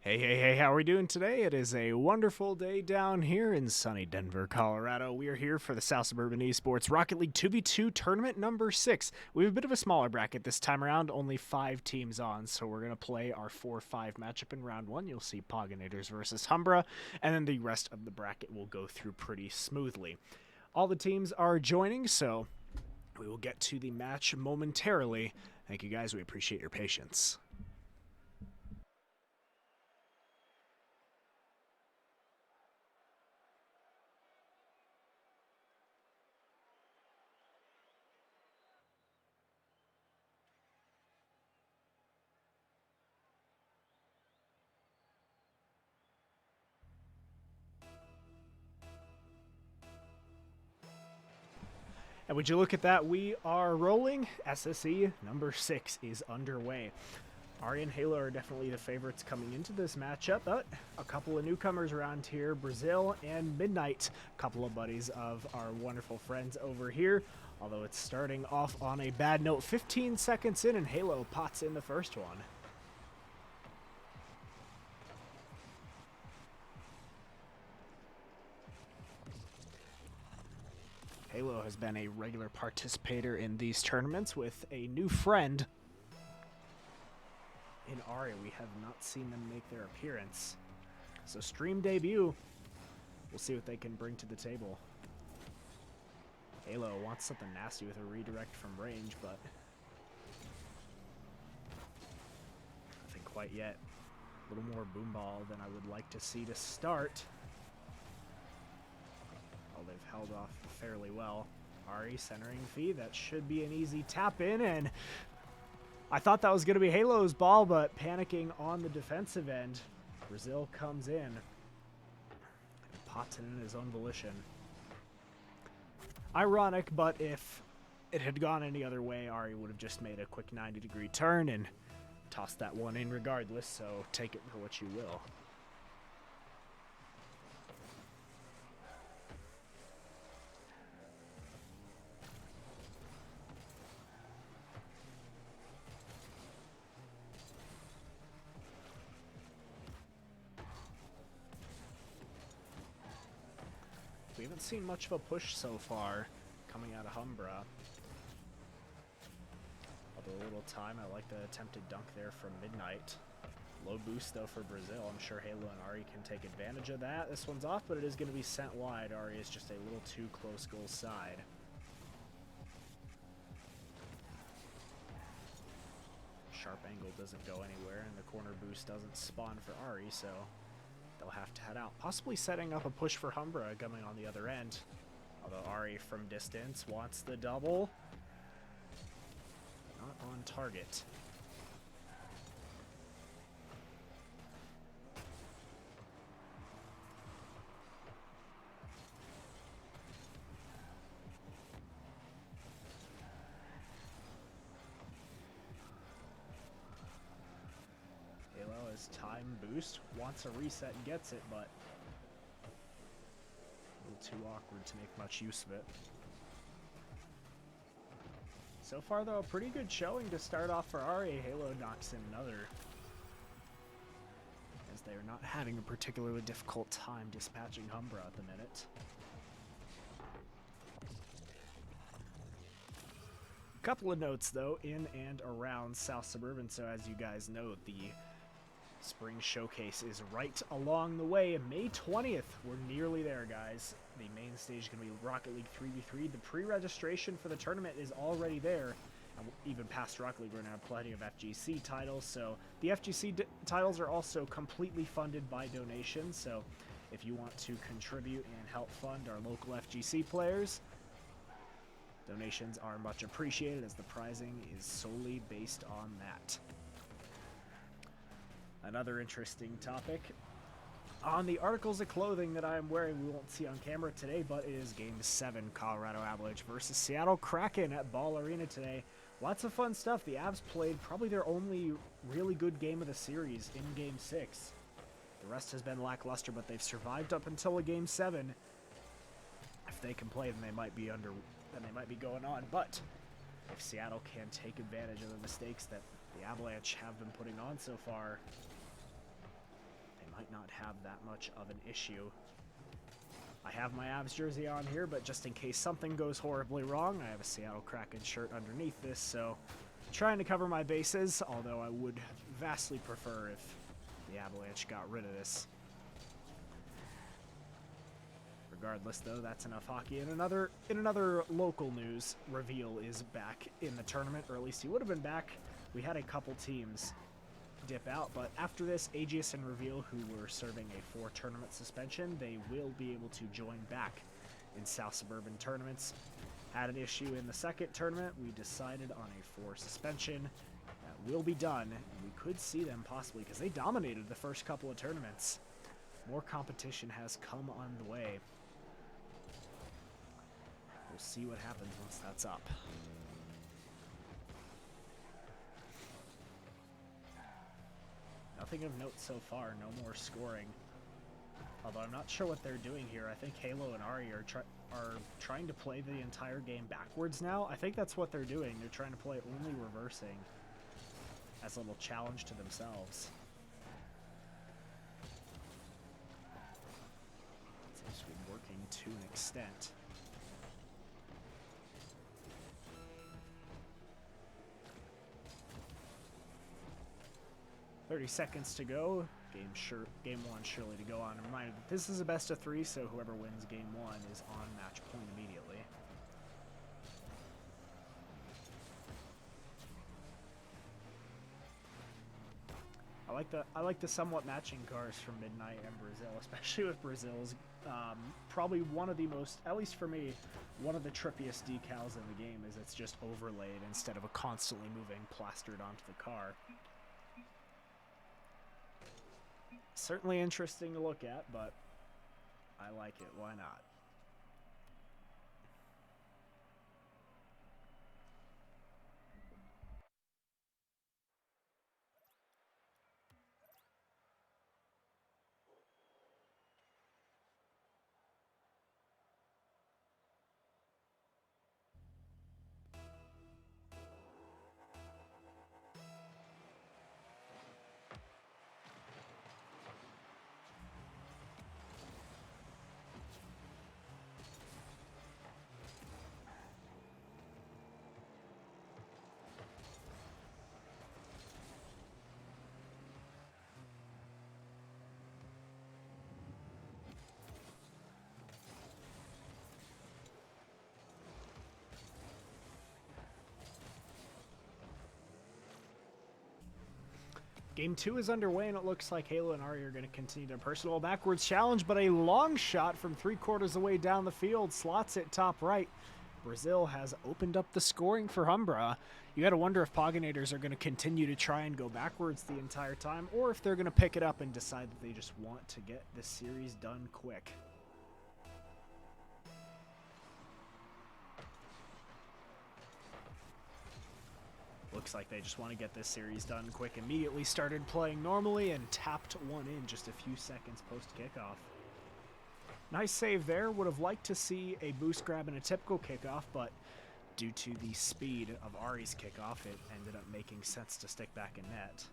Hey, how are we doing today? It is a wonderful day down here in sunny Denver, Colorado. We are here for the South Suburban Esports Rocket League 2v2 tournament number 6. We have a bit of a smaller bracket this time around, only 5 teams on, so we're going to play our 4-5 matchup in round 1. You'll see Poginators versus Humbra, and then the rest of the bracket will go through pretty smoothly. All the teams are joining, so we will get to the match momentarily. Thank you guys, we appreciate your patience. And would you look at that, we are rolling. SSE number 6 is underway. Ari and Halo are definitely the favorites coming into this matchup, but a couple of newcomers around here, Brazil and Midnight, a couple of buddies of our wonderful friends over here. Although it's starting off on a bad note, 15 seconds in, and Halo pots in the first one. Halo has been a regular participator in these tournaments with a new friend. In Ari, we have not seen them make their appearance. So stream debut, we'll see what they can bring to the table. Halo wants something nasty with a redirect from range, but nothing quite yet. A little more boom ball than I would like to see to start. Oh, they've held off fairly well. Ari centering fee, that should be an easy tap in, and I thought that was going to be Halo's ball, but panicking on the defensive end, Brazil comes in and pots it in his own volition. Ironic, but if it had gone any other way, Ari would have just made a quick 90-degree turn and tossed that one in regardless, so take it for what you will. We haven't seen much of a push so far coming out of Humbra. Although a little time, I like the attempted dunk there from Midnight. Low boost though for Brazil. I'm sure Halo and Ari can take advantage of that. This one's off, but it is going to be sent wide. Ari is just a little too close goal side. Sharp angle doesn't go anywhere, and the corner boost doesn't spawn for Ari, so they'll have to head out. Possibly setting up a push for Humbra coming on the other end. Although Ari from distance wants the double. Not on target. Time boost, wants a reset and gets it, but a little too awkward to make much use of it. So far though, a pretty good showing to start off for Ari. Halo knocks in another, as they are not having a particularly difficult time dispatching Humbra at the minute. Couple of notes though in and around South Suburban, so as you guys know, the Spring Showcase is right along the way. May 20th, we're nearly there, guys. The main stage is going to be Rocket League 3v3. The pre-registration for the tournament is already there. And even past Rocket League, we're going to have plenty of FGC titles. So the FGC titles are also completely funded by donations. So if you want to contribute and help fund our local FGC players, donations are much appreciated, as the prizing is solely based on that. Another interesting topic. On the articles of clothing that I am wearing, we won't see on camera today, but it is Game 7, Colorado Avalanche versus Seattle Kraken at Ball Arena today. Lots of fun stuff. The Avs played probably their only really good game of the series in Game 6. The rest has been lackluster, but they've survived up until a Game 7. If they can play, then they might be going on. But if Seattle can take advantage of the mistakes that the Avalanche have been putting on so far, might not have that much of an issue. I have my Avs jersey on here, but just in case something goes horribly wrong, I have a Seattle Kraken shirt underneath this, so trying to cover my bases, although I would vastly prefer if the Avalanche got rid of this. Regardless, though, that's enough hockey. In another local news, Reveal is back in the tournament, or at least he would have been back. We had a couple teams dip out, but after this, Aegis and Reveal, who were serving a 4-tournament suspension, they will be able to join back in South Suburban tournaments. Had an issue in the second tournament. We decided on a 4 suspension. That will be done, and we could see them possibly, because they dominated the first couple of tournaments. More competition has come on the way. We'll see what happens once that's up. Nothing of note so far, no more scoring. Although I'm not sure what they're doing here. I think Halo and Ari are trying to play the entire game backwards now. I think that's what they're doing. They're trying to play only reversing as a little challenge to themselves. Seems to be working to an extent. "30 seconds to go. Game 1 surely to go on. A reminder that this is a best of 3, so whoever wins game 1 is on match point immediately. I like the somewhat matching cars from Midnight and Brazil, especially with Brazil's probably one of the most, at least for me, one of the trippiest decals in the game is it's just overlaid instead of a constantly moving plastered onto the car. Certainly interesting to look at, but I like it. Why not? Game 2 is underway, and it looks like Halo and Ari are going to continue their personal backwards challenge, but a long shot from 3/4 of the way down the field slots it top right. Brazil has opened up the scoring for Humbra. You got to wonder if Poginators are going to continue to try and go backwards the entire time, or if they're going to pick it up and decide that they just want to get this series done quick. Looks like they just want to get this series done quick. Immediately started playing normally and tapped one in just a few seconds post kickoff. Nice save there. Would have liked to see a boost grab in a typical kickoff, but due to the speed of Ari's kickoff, it ended up making sense to stick back in net.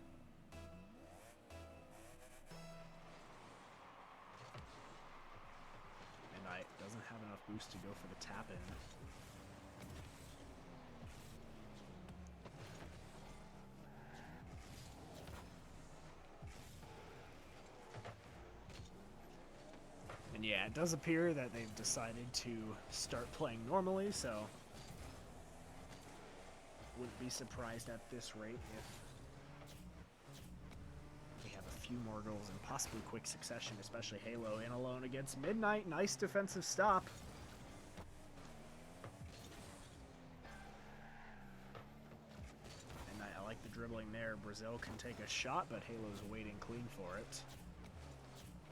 And Knight doesn't have enough boost to go for the tap in. And yeah, it does appear that they've decided to start playing normally, so wouldn't be surprised at this rate if we have a few more goals in possibly quick succession, especially Halo in alone against Midnight. Nice defensive stop. And I like the dribbling there. Brazil can take a shot, but Halo's waiting clean for it.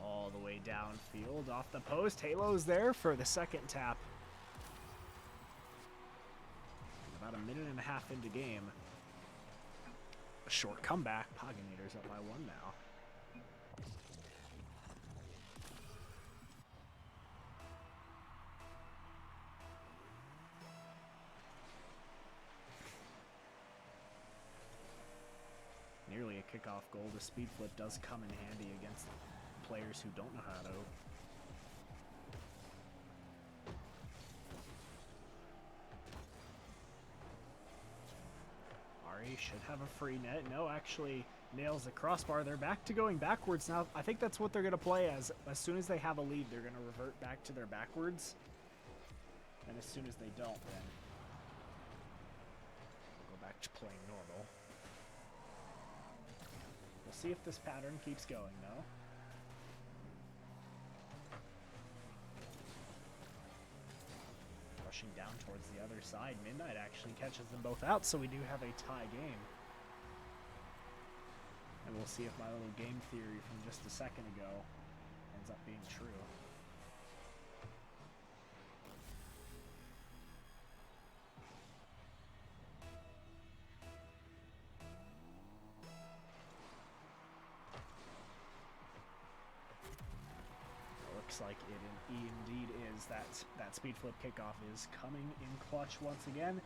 All the way downfield, off the post. Halo's there for the second tap. About a minute and a half into game. A short comeback. Poginators up by 1 now. Nearly a kickoff goal. The speed flip does come in handy against players who don't know how to. Ari should have a free net. No, actually nails the crossbar. They're back to going backwards now. I think that's what they're going to play as. As soon as they have a lead, they're going to revert back to their backwards. And as soon as they don't, then we'll go back to playing normal. We'll see if this pattern keeps going, though. Rushing down towards the other side. Midnight actually catches them both out, so we do have a tie game. And we'll see if my little game theory from just a second ago ends up being true. Like it indeed is. That speed flip kickoff is coming in clutch once again.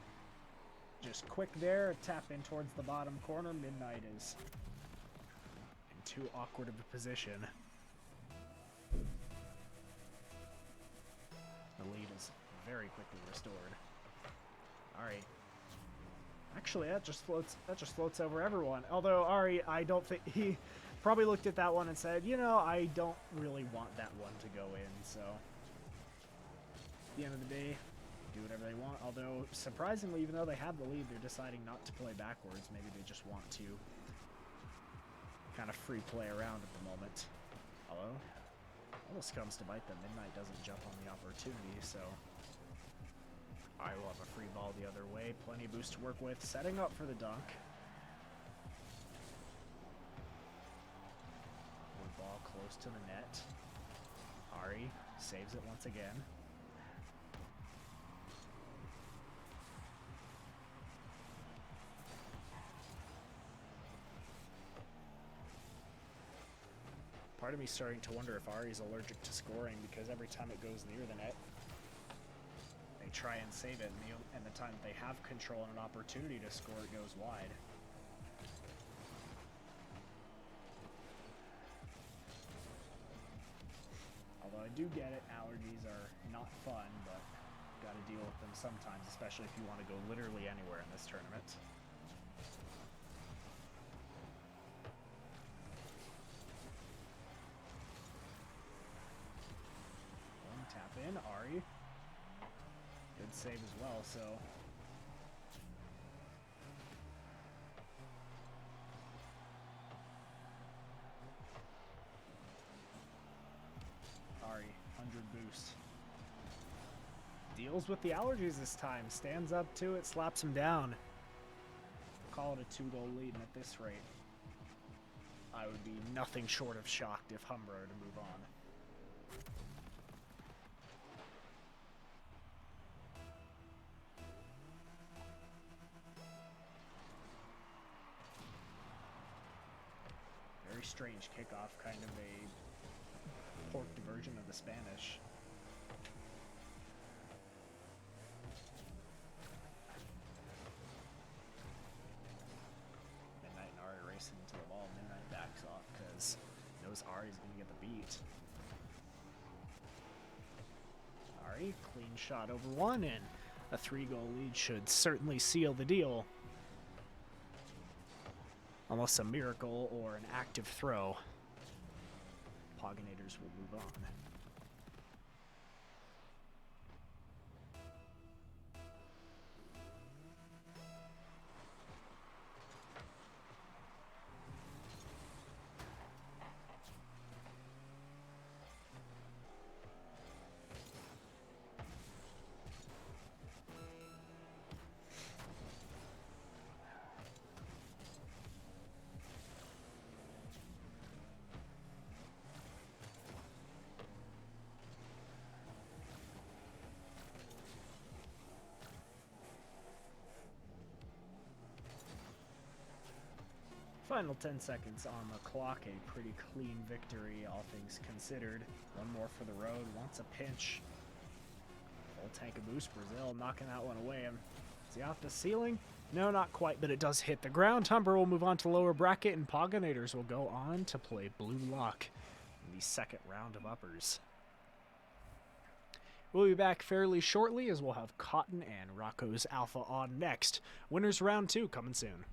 Just quick there, tap in towards the bottom corner. Midnight is in too awkward of a position. The lead is very quickly restored. Ari. Actually, that just floats over everyone. Although Ari, I don't think he probably looked at that one and said, you know, I don't really want that one to go in, so at the end of the day, do whatever they want. Although, surprisingly, even though they have the lead, they're deciding not to play backwards. Maybe they just want to kind of free play around at the moment. Hello? Almost comes to bite them. Midnight doesn't jump on the opportunity, so I will have a free ball the other way. Plenty of boost to work with. Setting up for the dunk. Ball close to the net. Ari saves it once again. Part of me starting to wonder if Ari's allergic to scoring, because every time it goes near the net, they try and save it, and the time they have control and an opportunity to score, it goes wide. Although I do get it, allergies are not fun, but gotta deal with them sometimes, especially if you want to go literally anywhere in this tournament. One tap in, Ari. Good save as well, so Ari, 100 boost. Deals with the allergies this time. Stands up to it, slaps him down. Call it a 2-goal lead, and at this rate, I would be nothing short of shocked if Humber were to move on. Very strange kickoff, kind of a porked version of the Spanish. Midnight and Ari racing into the ball. Midnight backs off because he knows Ari's going to get the beat. Ari, clean shot over one, and a 3-goal lead should certainly seal the deal. Almost a miracle or an active throw. Pogonators will move on. Final 10 seconds on the clock, a pretty clean victory, all things considered. One more for the road, wants a pinch. Full tank of boost, Brazil knocking that one away. Is he off the ceiling? No, not quite, but it does hit the ground. Humber will move on to lower bracket, and Pogonators will go on to play Blue Lock the second round of uppers. We'll be back fairly shortly as we'll have Cotton and Rocco's Alpha on next. Winners round 2 coming soon.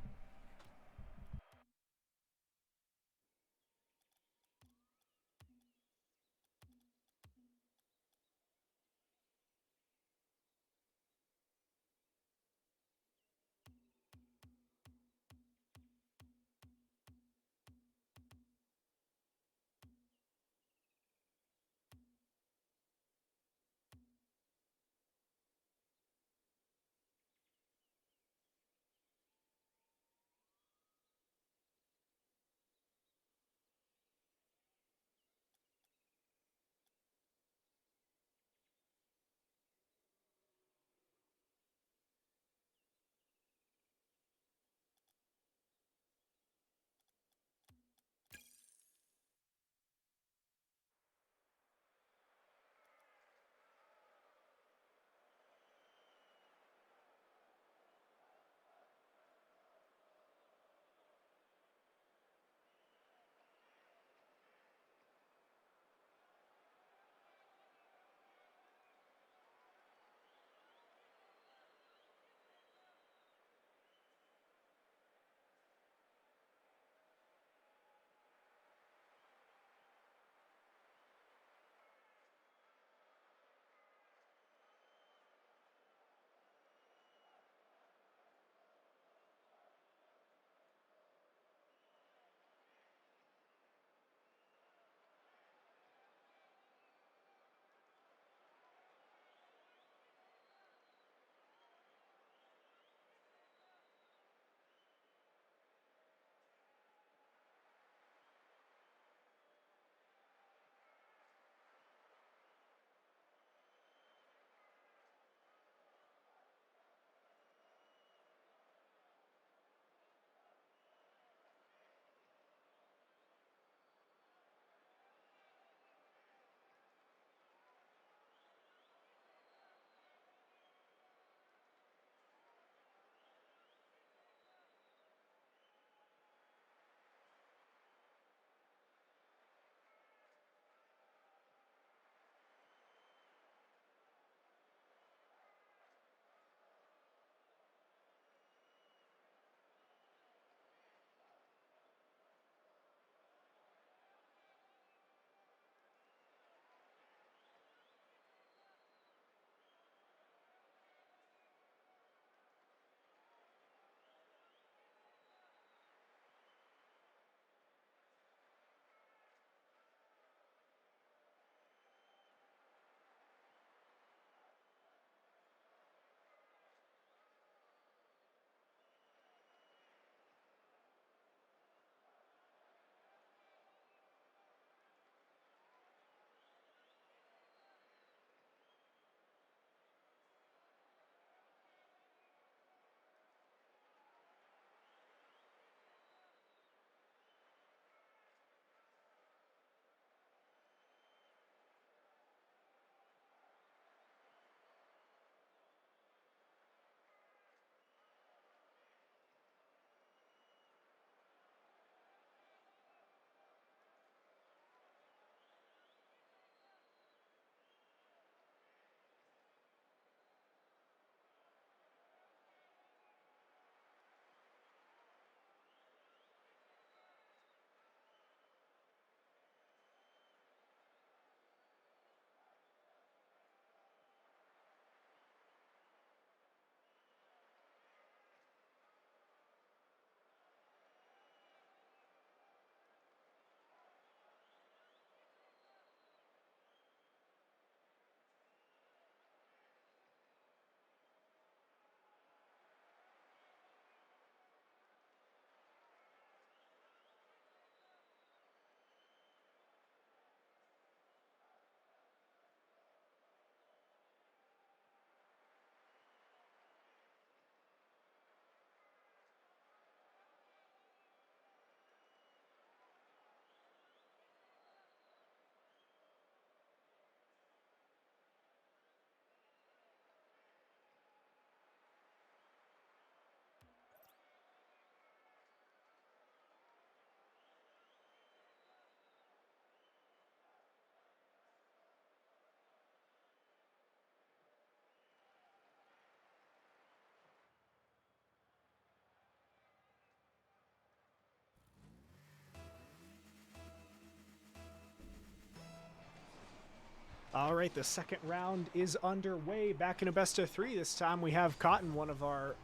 All right, the second round is underway. Back in a best of three. This time we have Cotton, one of our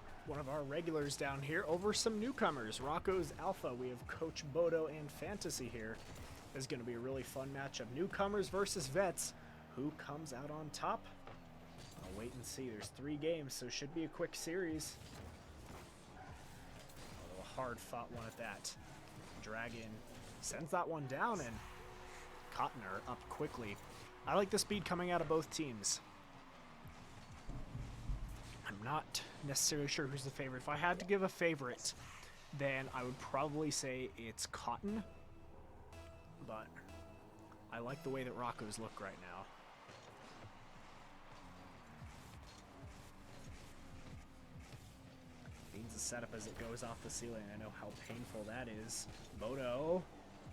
regulars down here, over some newcomers. Rocco's Alpha. We have Coach Bodo and Fantasy here. This is going to be a really fun matchup. Newcomers versus vets. Who comes out on top? I'll wait and see. There's 3 games, so it should be a quick series. A little hard-fought one at that. Dragon sends that one down, and Cotton are up quickly. I like the speed coming out of both teams. I'm not necessarily sure who's the favorite. If I had to give a favorite, then I would probably say it's Cotton. But I like the way that Rocco's look right now. Needs a setup as it goes off the ceiling. I know how painful that is. Bodo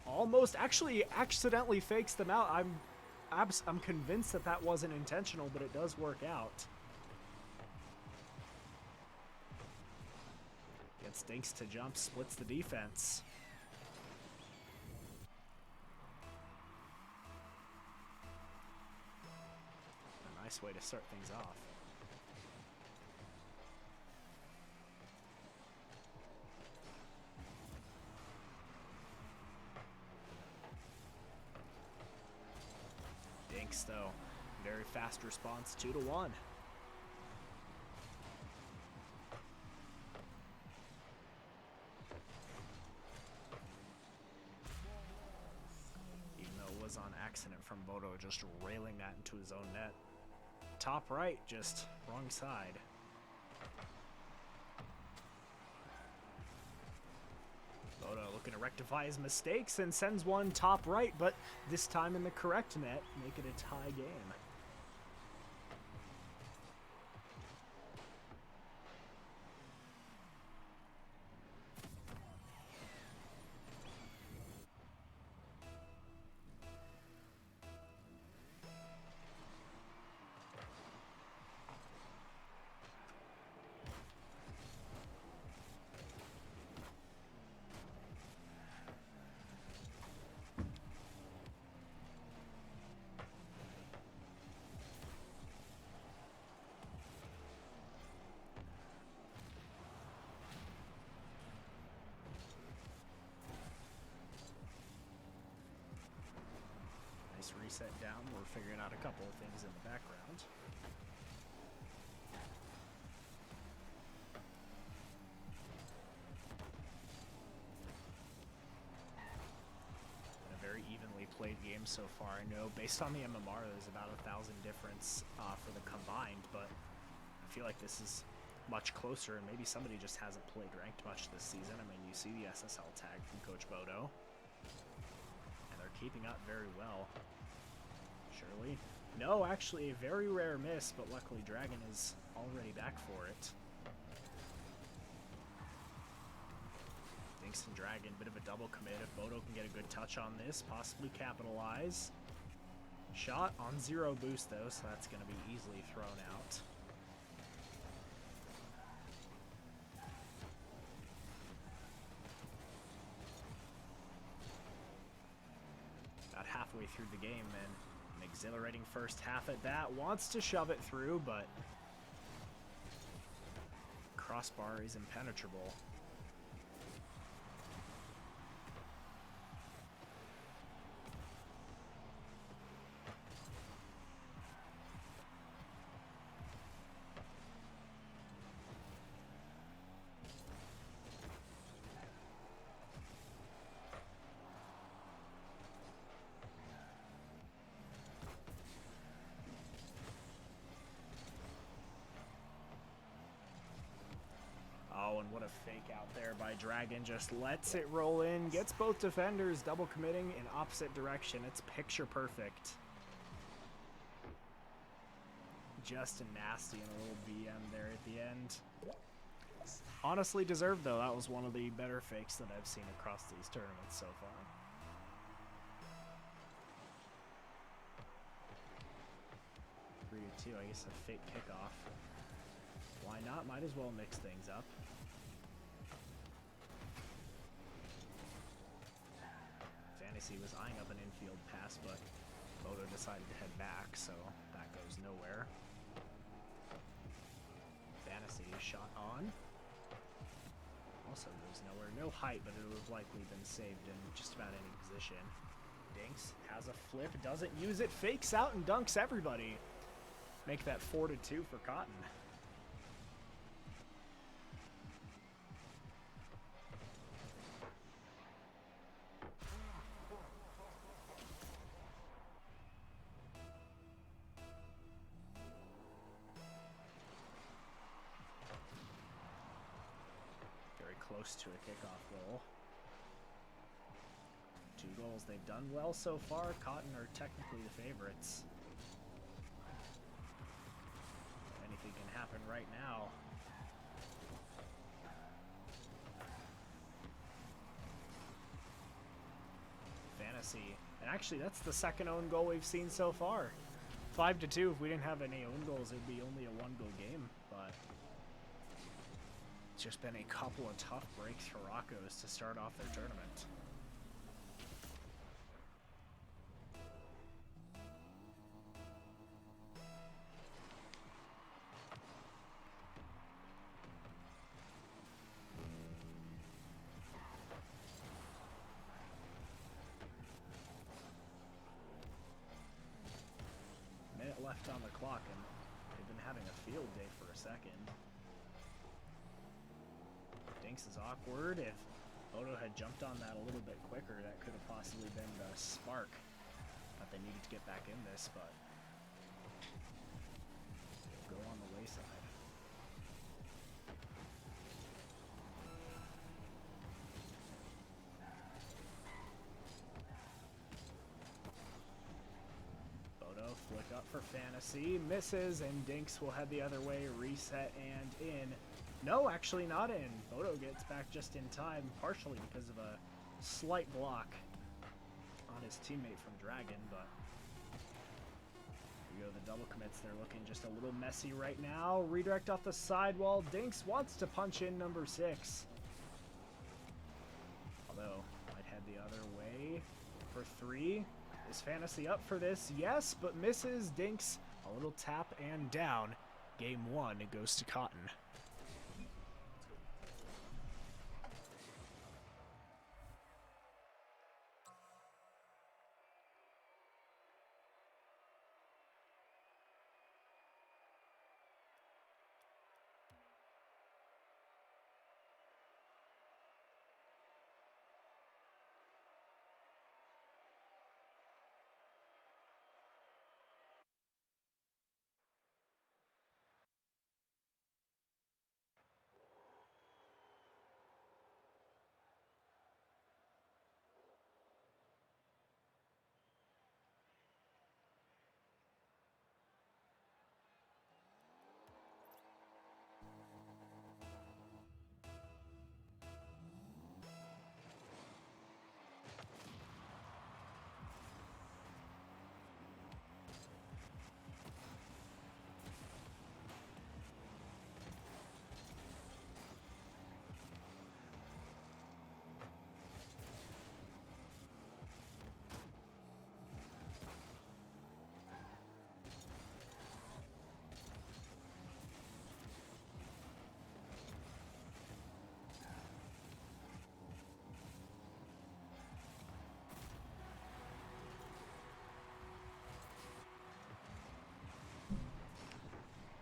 almost actually accidentally fakes them out. I'm convinced that that wasn't intentional, but it does work out. Gets Dinks to jump, splits the defense. A nice way to start things off. Dinks, though, very fast response, 2-1. Even though it was on accident from Bodo, just railing that into his own net. Top right, just wrong side. Bodo looking to rectify his mistakes and sends one top right, but this time in the correct net, make it a tie game. Reset down. We're figuring out a couple of things in the background. Been a very evenly played game so far. I know based on the MMR there's about 1,000 difference for the combined, but I feel like this is much closer, and maybe somebody just hasn't played ranked much this season. I mean, you see the SSL tag from Coach Bodo, and they're keeping up very well. Surely. No, actually a very rare miss, but luckily Dragon is already back for it. Dinks and Dragon, bit of a double commit. If Bodo can get a good touch on this, possibly capitalize. Shot on 0 boost though, so that's going to be easily thrown out. About halfway through the game, and an exhilarating first half at that. Wants to shove it through, but crossbar is impenetrable. Oh, and what a fake out there by Dragon. Just lets it roll in. Gets both defenders double committing in opposite direction. It's picture perfect. Just a nasty and a little BM there at the end. Honestly deserved, though. That was one of the better fakes that I've seen across these tournaments so far. Three-2, I guess a fake kickoff. Why not? Might as well mix things up. Fantasy was eyeing up an infield pass, but Bodo decided to head back, so that goes nowhere. Fantasy shot on. Also goes nowhere. No height, but it would have likely been saved in just about any position. Dinks has a flip, doesn't use it, fakes out and dunks everybody. Make that 4-2 for Cotton. Very close to a kickoff goal. 2 goals. They've done well so far. Cotton are technically the favorites. Anything can happen right now. Fantasy. And actually, that's the second own goal we've seen so far. 5-2. If we didn't have any own goals, it'd be only a 1-goal game. But it's just been a couple of tough breaks for Rockos to start off their tournament. Left on the clock, and they've been having a field day for a second. Dinks is awkward. If Bodo had jumped on that a little bit quicker, that could have possibly been the spark that they needed to get back in this, but go on the wayside. Flick up for Fantasy, misses, and Dinks will head the other way, reset and in. No, actually not in. Bodo gets back just in time, partially because of a slight block on his teammate from Dragon, but here we go, the double commits. They're looking just a little messy right now. Redirect off the sidewall. Dinks wants to punch in number 6. Although, might head the other way for 3. Is Fantasy up for this? Yes, but misses. Dinks, a little tap and down. Game 1, it goes to Cotton.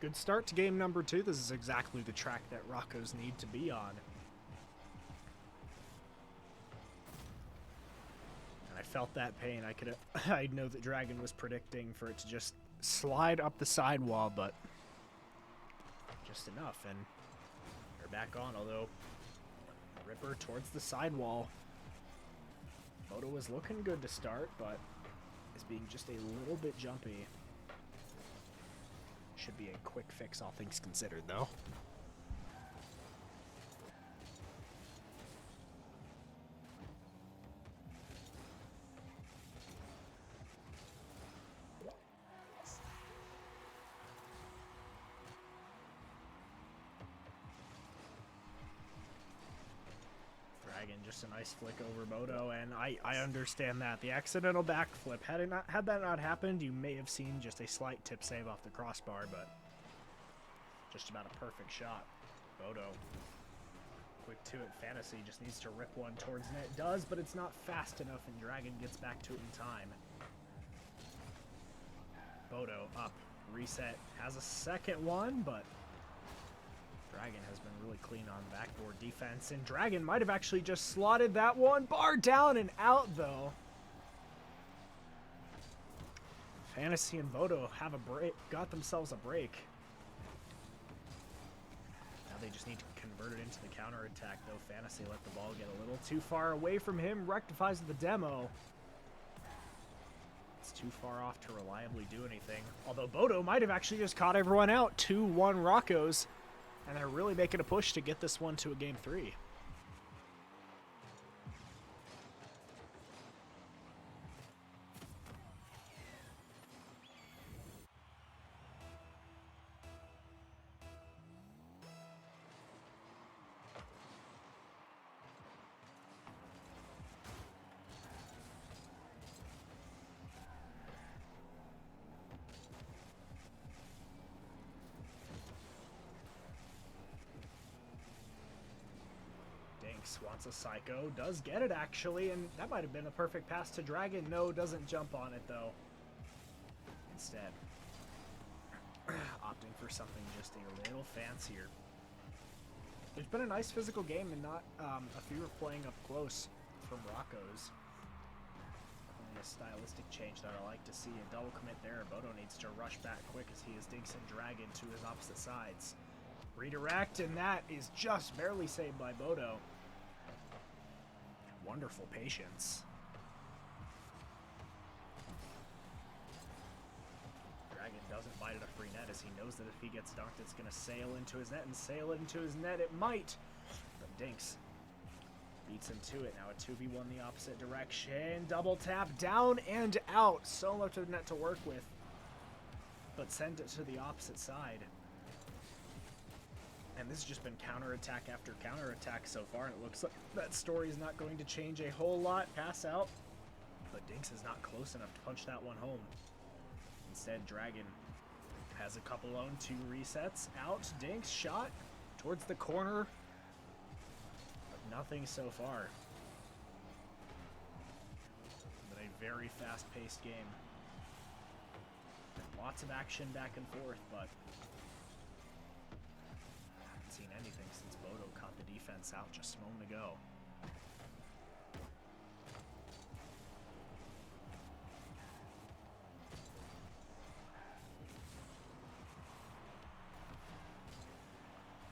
Good start to game number 2. This is exactly the track that Rockos need to be on. And I felt that pain. I know that Dragon was predicting for it to just slide up the sidewall, but just enough. And they're back on, although Ripper towards the sidewall. Bodo was looking good to start, but is being just a little bit jumpy. Should be a quick fix, all things considered, though. Dragon, just a nice flick over Bodo, and I understand that. The accidental backflip, had that not happened, you may have seen just a slight tip save off the crossbar, but just about a perfect shot. Bodo, quick to it, Fantasy just needs to rip one towards net. Does, but it's not fast enough, and Dragon gets back to it in time. Bodo up, reset, has a second one, but Dragon has been really clean on backboard defense, and Dragon might have actually just slotted that one. Bar down and out, though. Fantasy and Bodo have a break, got themselves a break. Now they just need to convert it into the counterattack, though. Fantasy let the ball get a little too far away from him, rectifies the demo. It's too far off to reliably do anything. Although Bodo might have actually just caught everyone out. 2-1 Rockos. And they're really making a push to get this one to a game 3. Wants a psycho, does get it actually, and that might have been a perfect pass to Dragon. No, doesn't jump on it though. Instead, opting for something just a little fancier. There's been a nice physical game and not a few are playing up close from Rockos. Definitely a stylistic change that I like to see. A double commit there. Bodo needs to rush back quick as he is Dinks and Dragon to his opposite sides. Redirect, and that is just barely saved by Bodo. Wonderful patience. Dragon doesn't bite at a free net as he knows that if he gets dunked, it's going to sail into his net, and sail into his net it might. But Dinks beats him to it. Now a 2v1 the opposite direction. Double tap, down and out. So much of the net to work with. But send it to the opposite side. And this has just been counterattack after counterattack so far, and it looks like that story is not going to change a whole lot. Pass out, but Dinks is not close enough to punch that one home. Instead, Dragon has a couple own, 2 resets. Out, Dinks, shot towards the corner, but nothing so far. But a very fast-paced game. Lots of action back and forth, but seen anything since Bodo caught the defense out just a moment ago.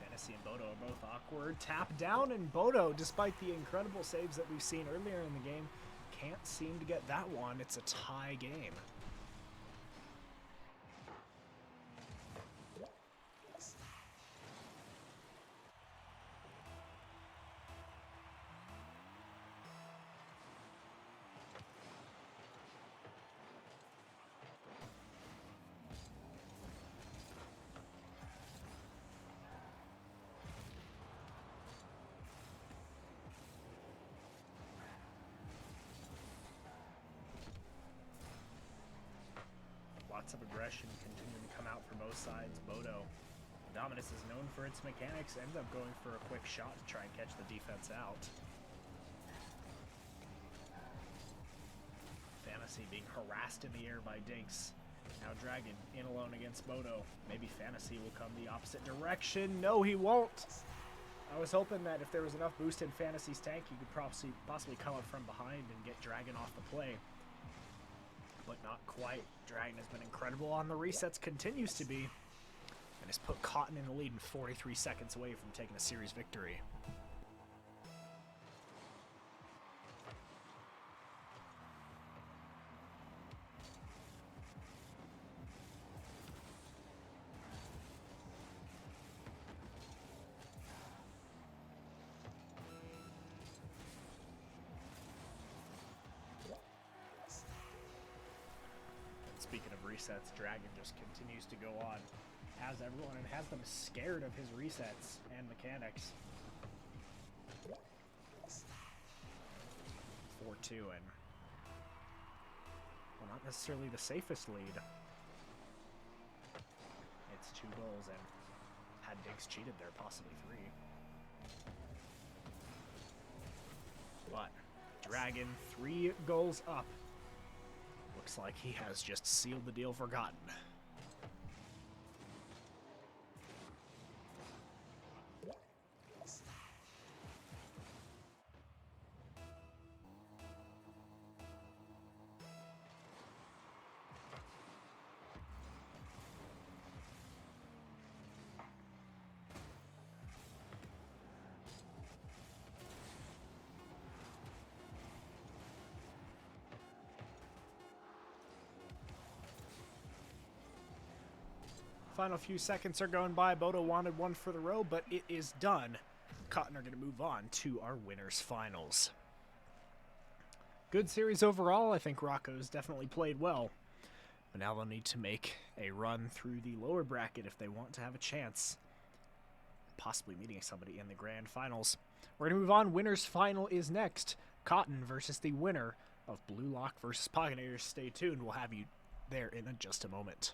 Fantasy and Bodo are both awkward. Tap down, and Bodo, despite the incredible saves that we've seen earlier in the game, can't seem to get that one. It's a tie game. Lots of aggression continuing to come out from both sides. Bodo, Dominus is known for its mechanics, ends up going for a quick shot to try and catch the defense out. Fantasy being harassed in the air by Dinks. Now Dragon in alone against Bodo. Maybe Fantasy will come the opposite direction. No, he won't. I was hoping that if there was enough boost in Fantasy's tank, he could possibly come up from behind and get Dragon off the play. But not quite. Dragon has been incredible on the resets, continues to be, and has put Cotton in the lead and 43 seconds away from taking a series victory. Speaking of resets, Dragon just continues to go on. Has everyone and has them scared of his resets and mechanics. 4-2, and well, not necessarily the safest lead. It's 2 goals, and had Diggs cheated there, possibly 3. But Dragon 3 goals up. Looks like he has just sealed the deal forgotten. Final few seconds are going by. Bodo wanted one for the row, but it is done. Cotton are going to move on to our winners finals. Good series overall. I think Rocco's definitely played well. But now they'll need to make a run through the lower bracket if they want to have a chance. Possibly meeting somebody in the grand finals. We're going to move on. Winners final is next. Cotton versus the winner of Blue Lock versus Pogginator. Stay tuned. We'll have you there in just a moment.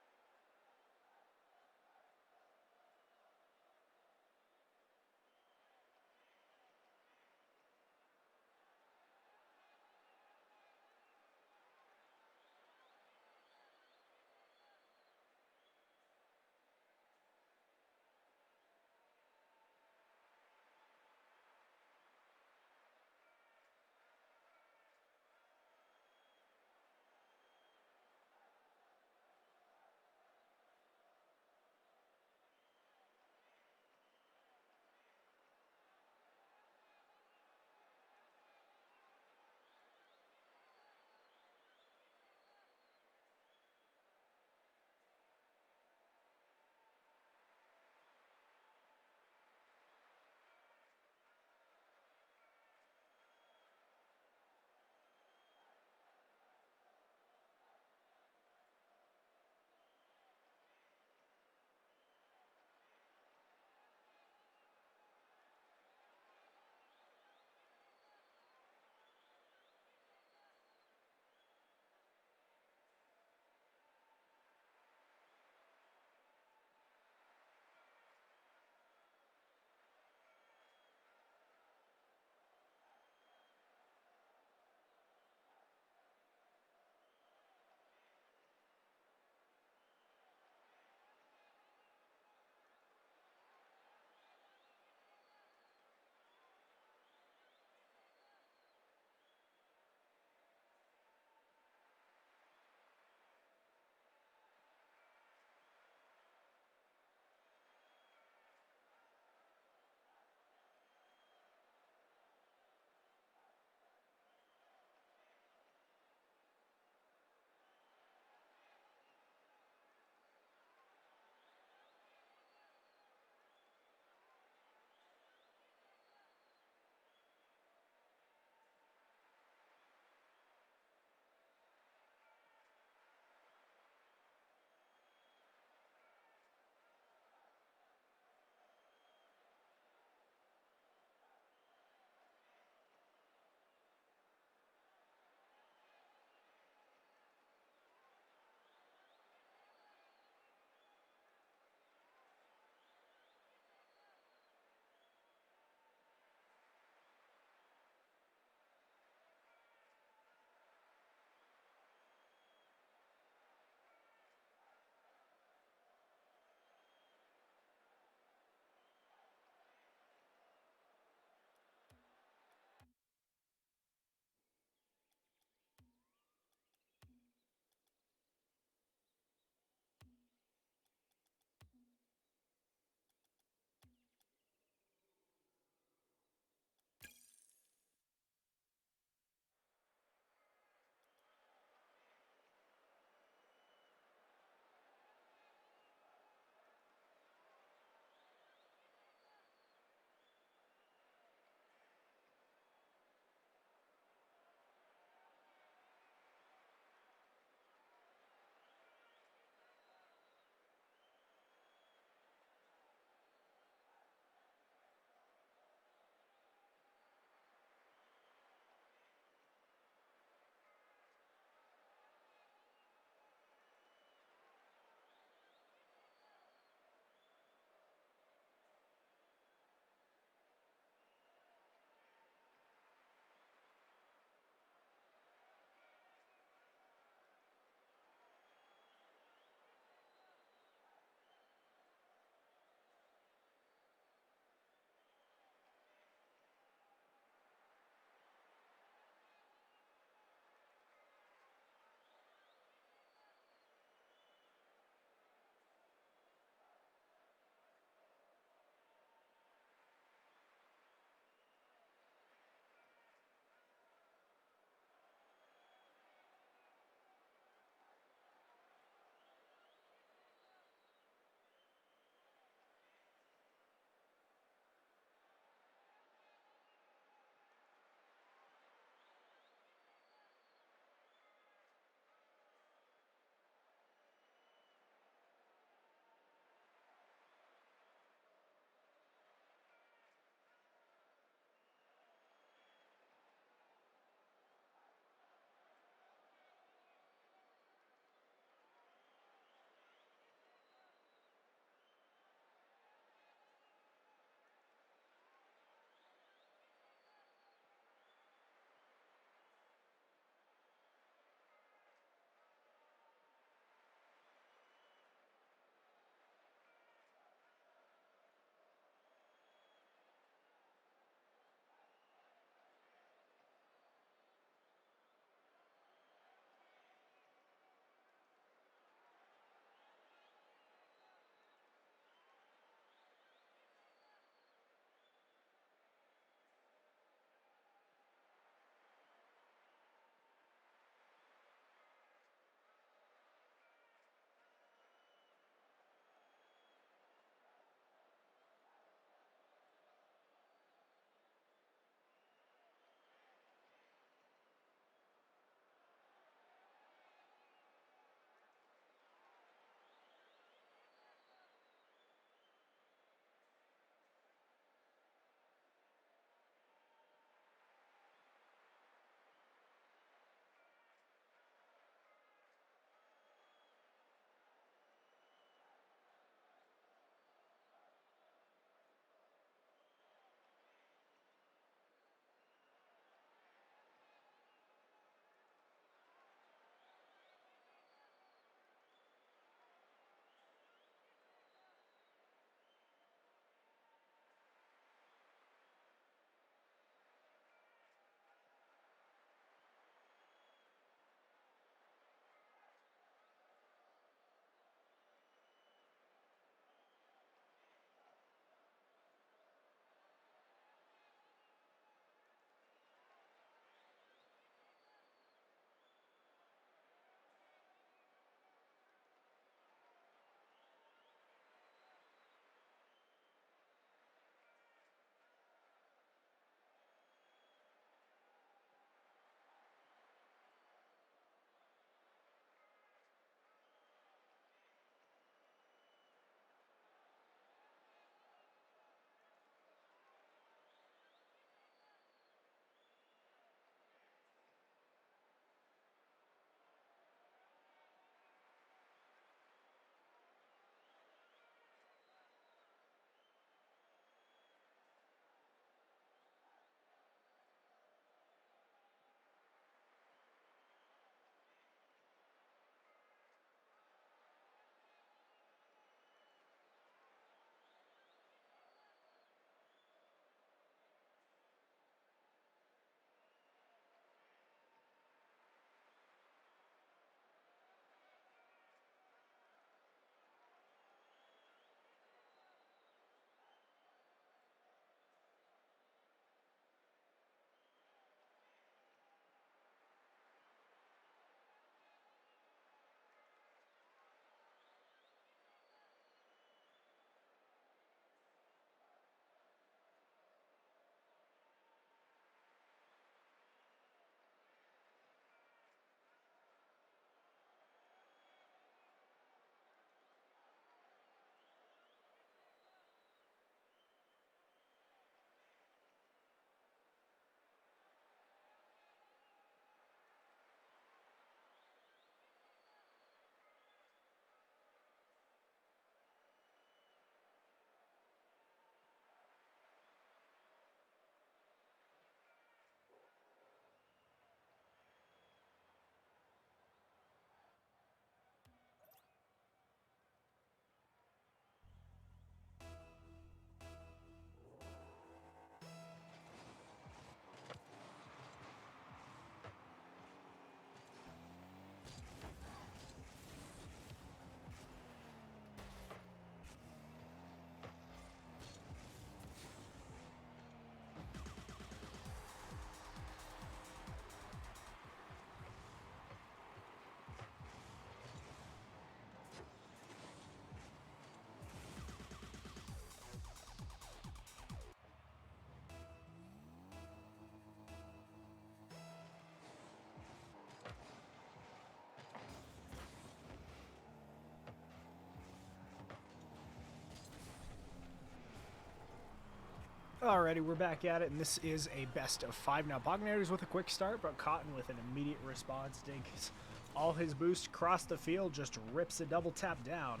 Alrighty, we're back at it, and this is a best of 5 now. Pognator's with a quick start, but Cotton with an immediate response. Dinks all his boost across the field, just rips a double tap down.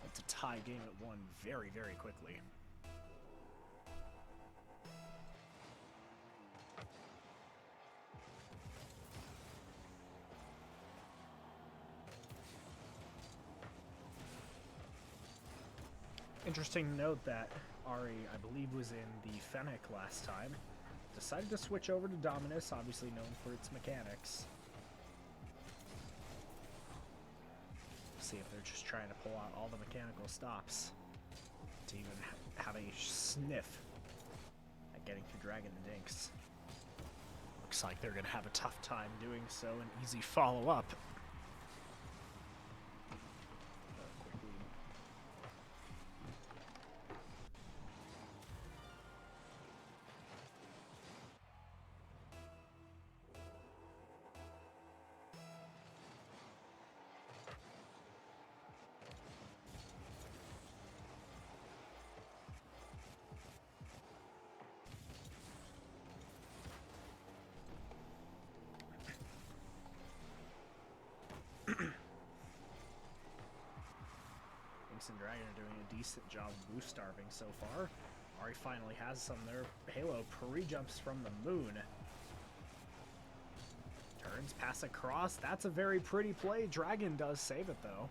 It's a tie game at 1 very, very quickly. Interesting to note that Ari, I believe, was in the Fennec last time. Decided to switch over to Dominus, obviously known for its mechanics. See if they're just trying to pull out all the mechanical stops to even have a sniff at getting through Dragon and Dinks. Looks like they're going to have a tough time doing so. An easy follow-up. And Dragon are doing a decent job of boost starving so far. Ari finally has some there. Halo pre-jumps from the moon. Turns, pass across. That's a very pretty play. Dragon does save it though.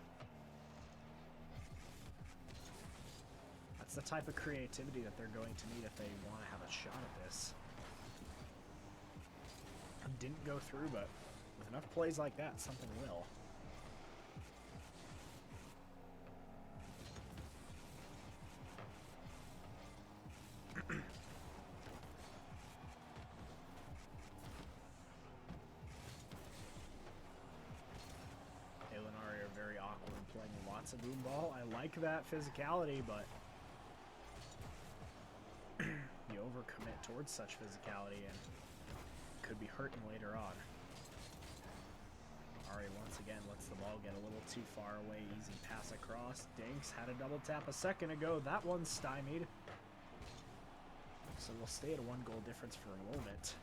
That's the type of creativity that they're going to need if they want to have a shot at this. Didn't go through, but with enough plays like that, something will. Of boom ball. I like that physicality, but you overcommit towards such physicality and could be hurting later on. Ari once again lets the ball get a little too far away. Easy pass across. Dinks had a double tap a second ago. That one's stymied. So we'll stay at a 1 goal difference for a moment.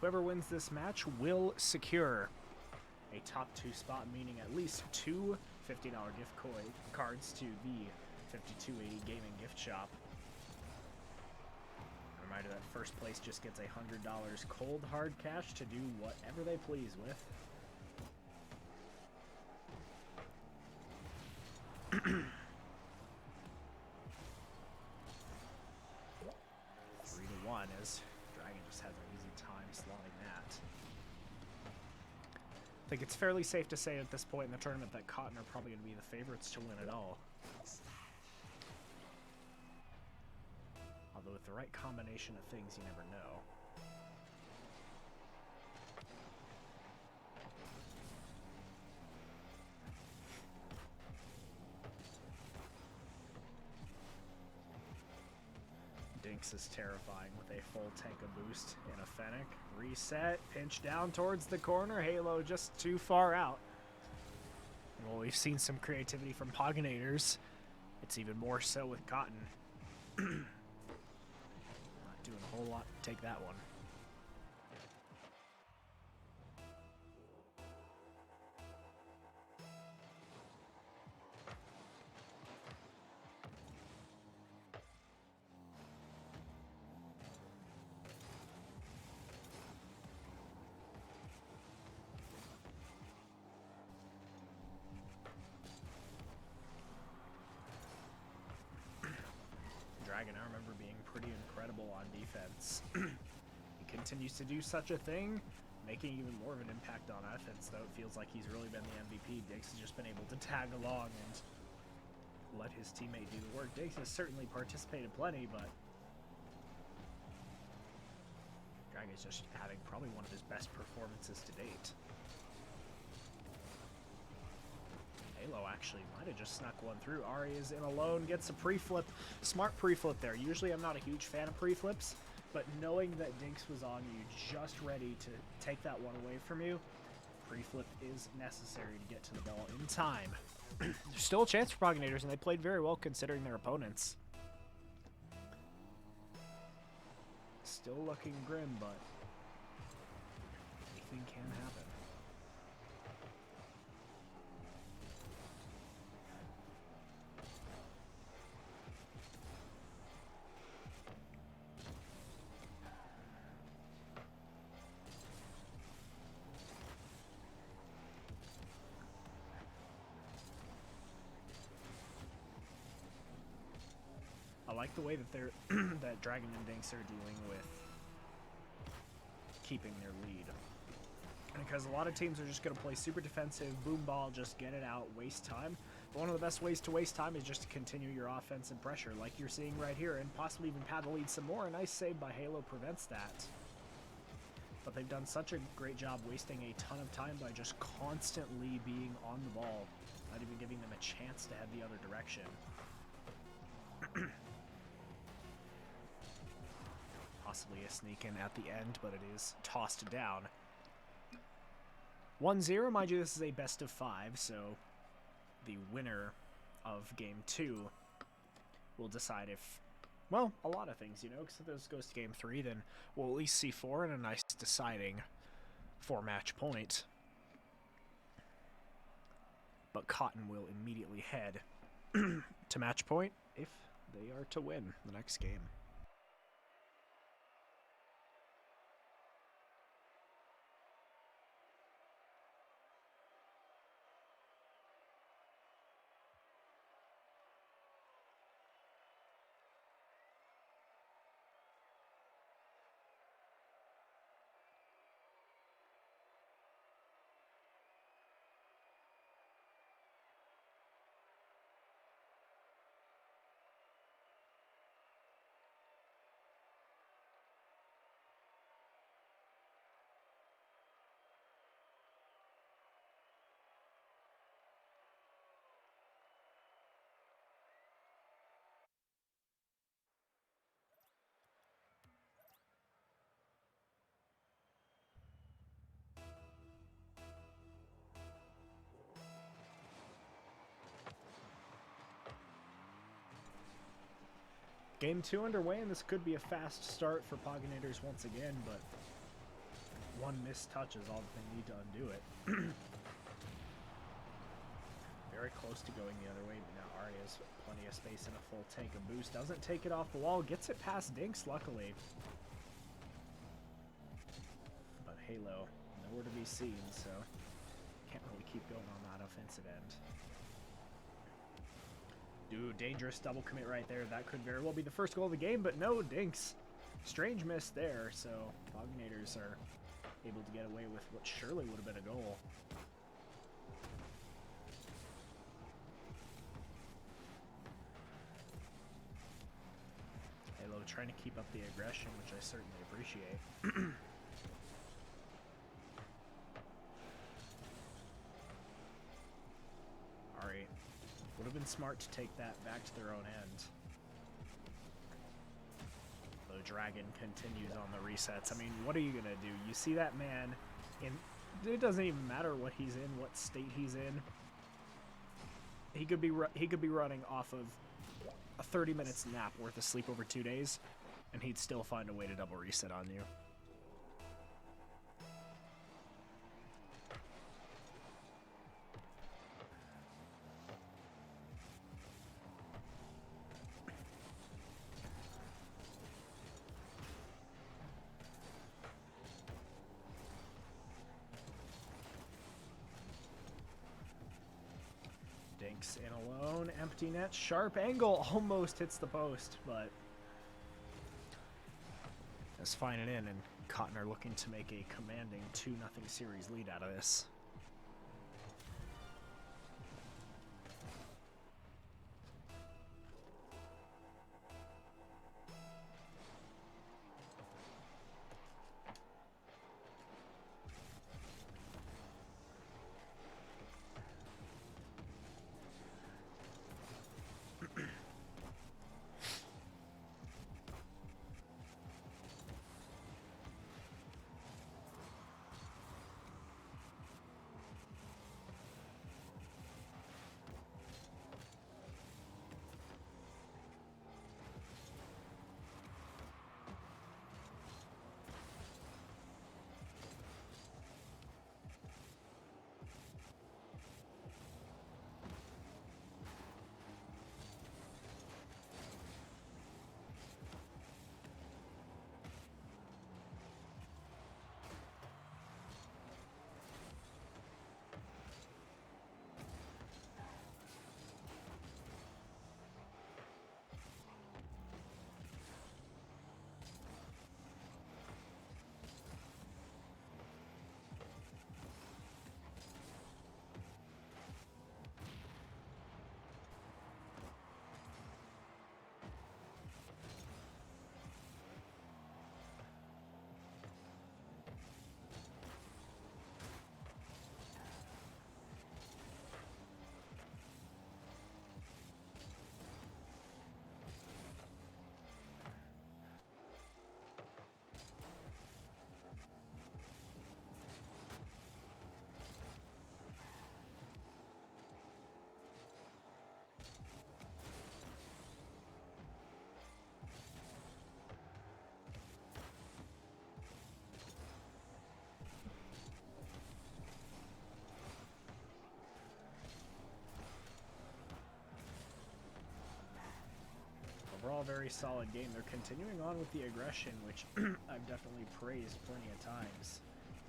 Whoever wins this match will secure a top 2 spot, meaning at least 2 $50 gift cards to the 5280 Gaming Gift Shop. Reminder that first place just gets $100 cold hard cash to do whatever they please with. 3-1 as Dragon just has an easy time slotting that. I think it's fairly safe to say at this point in the tournament that Cotton are probably going to be the favorites to win it all. Although with the right combination of things, you never know. Dinks is terrifying with a full tank of boost and a Fennec. Reset, pinch down towards the corner. Halo just too far out. Well, we've seen some creativity from Pognators. It's even more so with Cotton. Not doing a whole lot to take that one. Dragon, I remember being pretty incredible on defense. He continues to do such a thing, making even more of an impact on offense, though it feels like he's really been the MVP. Diggs has just been able to tag along and let his teammate do the work. Diggs has certainly participated plenty, but Dragon is just having probably one of his best performances to date. Halo actually might have just snuck one through. Ari is in alone, gets a pre-flip. Smart pre-flip there. Usually I'm not a huge fan of pre-flips, but knowing that Dinks was on you, just ready to take that one away from you, pre-flip is necessary to get to the ball in time. There's still a chance for Pognators, and they played very well considering their opponents. Still looking grim, but anything can happen. I like the way that they're that Dragon and Dinks are dealing with keeping their lead. Because a lot of teams are just going to play super defensive, boom ball, just get it out, waste time. But one of the best ways to waste time is just to continue your offensive pressure, like you're seeing right here, and possibly even pad the lead some more. A nice save by Halo prevents that. But they've done such a great job wasting a ton of time by just constantly being on the ball, not even giving them a chance to head the other direction. Possibly a sneak in at the end, but it is tossed down. 1-0, mind you, this is a best of 5, so the winner of game 2 will decide if, well, a lot of things, you know, because if this goes to game 3, then we'll at least see 4 and a nice deciding 4-match point. But Cotton will immediately head to match point if they are to win the next game. Game 2 underway, and this could be a fast start for Pognators once again, but one missed touch is all that they need to undo it. Very close to going the other way, but now Arya has plenty of space and a full tank of boost. Doesn't take it off the wall, gets it past Dinks, luckily. But Halo, nowhere to be seen, so can't really keep going on that offensive end. Dude, dangerous double commit right there. That could very well be the first goal of the game, but no, Dinks. Strange miss there, so Pognators are able to get away with what surely would have been a goal. Halo trying to keep up the aggression, which I certainly appreciate. Alright. Would have been smart to take that back to their own end. The Dragon continues on the resets. I mean, what are you going to do? You see that man, and it doesn't even matter what he's in, what state he's in. He could be running off of a 30 minutes nap worth of sleep over 2 days, and he'd still find a way to double reset on you. Dinks in alone, empty net, sharp angle, almost hits the post, but that's fine and in, and Cotton are looking to make a commanding 2-0 series lead out of this. very solid game. They're continuing on with the aggression, which I've definitely praised plenty of times.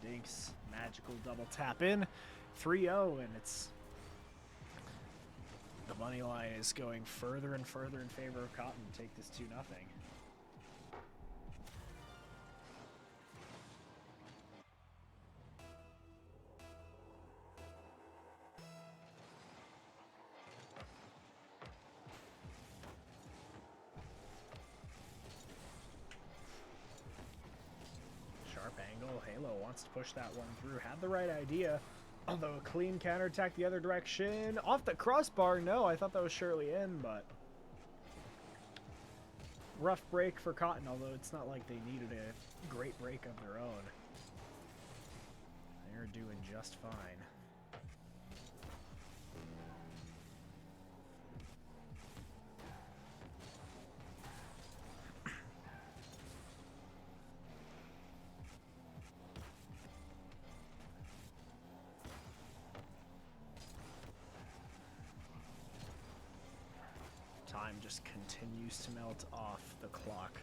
Dinks, magical double tap in, 3-0, and it's... The money line is going further and further in favor of Cotton to take this 2-0. Sharp angle. Halo wants to push that one through. Had the right idea. Although a clean counterattack the other direction. Off the crossbar. No, I thought that was surely in, but... Rough break for Cotton, although it's not like they needed a great break of their own. They're doing just fine. Time just continues to melt off the clock.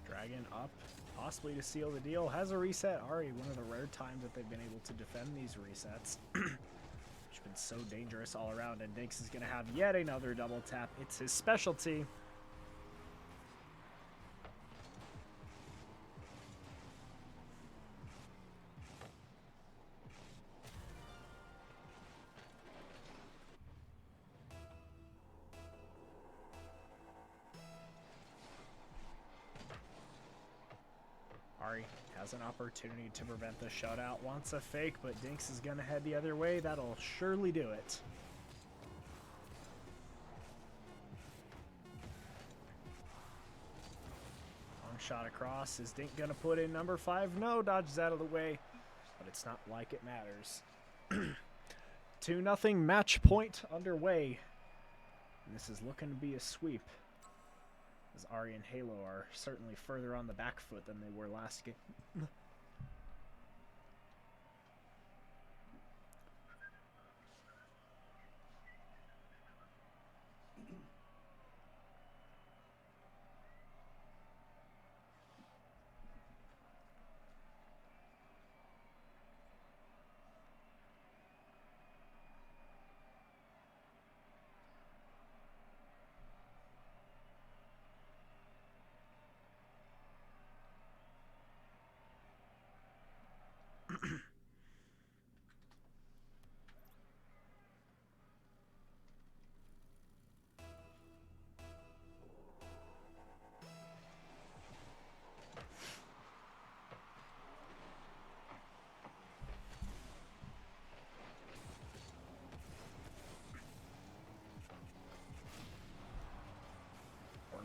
Dragon up, possibly to seal the deal. Has a reset. Ari, one of the rare times that they've been able to defend these resets. Which has been so dangerous all around, and Dinks is going to have yet another double tap. It's his specialty. Ari has an opportunity to prevent the shutout. Wants a fake, but Dinks is going to head the other way. That'll surely do it. Long shot across. Is Dink going to put in number 5? No, dodges out of the way. But it's not like it matters. 2-0 match point underway. And this is looking to be a sweep. As Ari and Halo are certainly further on the back foot than they were last game.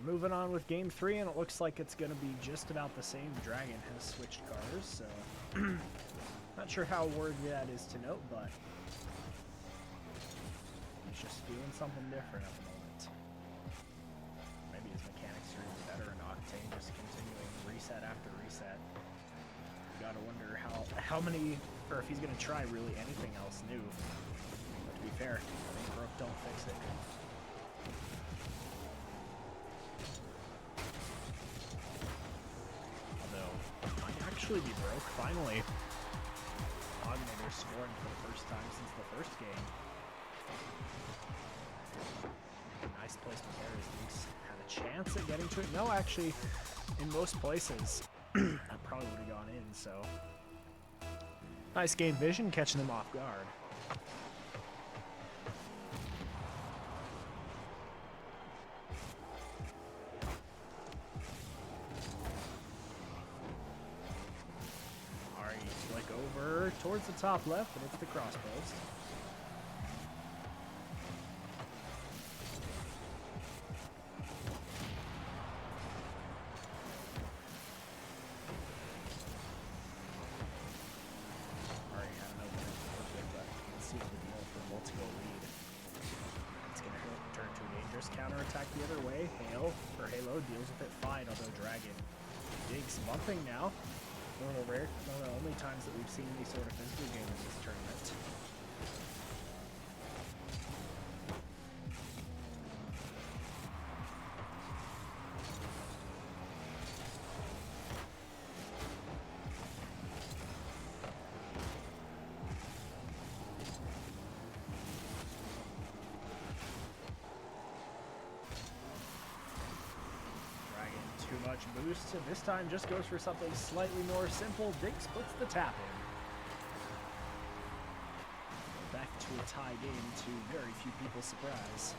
Moving on with game 3, and it looks like it's going to be just about the same. Dragon has switched cars, so not sure how worthy that is to note, but he's just doing something different at the moment. Maybe his mechanics are even better in Octane, just continuing reset after reset. You gotta wonder how many, or if he's going to try really anything else new. But to be fair, I think broke don't fix it. Actually be broke, finally. Ognator scoring for the first time since the first game. Nice placement there as Dinks had a chance at getting to it. No, actually, in most places, that probably would have gone in, so. Nice game vision, catching them off guard. Towards the top left, but it's the cross post. Already had an opening, but you can see the deal for multi-goal lead. It's going to turn to a There's counterattack the other way. Halo deals with it fine, although Dragon digs bumping now. One of the only times that we've seen any sort of physical game in this tournament. Too much boost, and this time just goes for something slightly more simple. Dinks puts the tap in. Back to a tie game to very few people's surprise.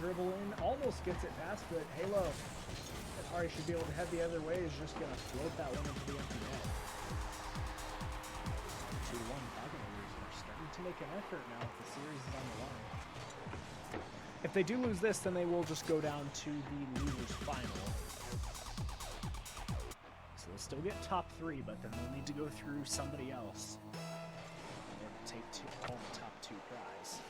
Dribble in, almost gets it past, but Halo, that Ari should be able to head the other way, is just going to float that one into the empty net. 2-1, Buccaneers are starting to make an effort now if the series is on the line. If they do lose this, then they will just go down to the losers final. So they'll still get top 3, but then they'll need to go through somebody else in order to take home the top 2 prize.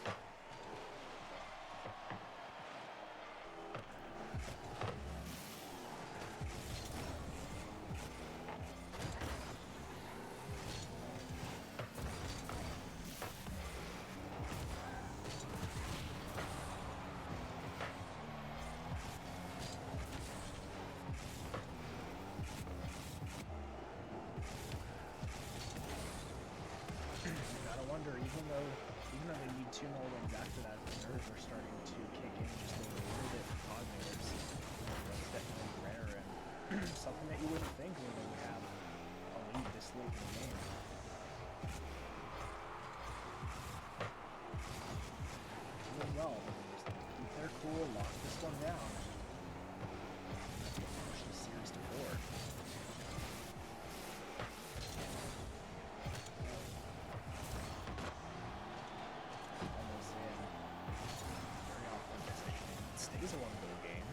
Even though they need 2 more wins after that, the nerves are starting to kick in just a little bit for Cognigators. That's definitely rare and something that you wouldn't think when they would have a lead this late in the game. Doing well, but they just keep their cool, lock this one down. Push the series to 4. Stays a 1-goal game.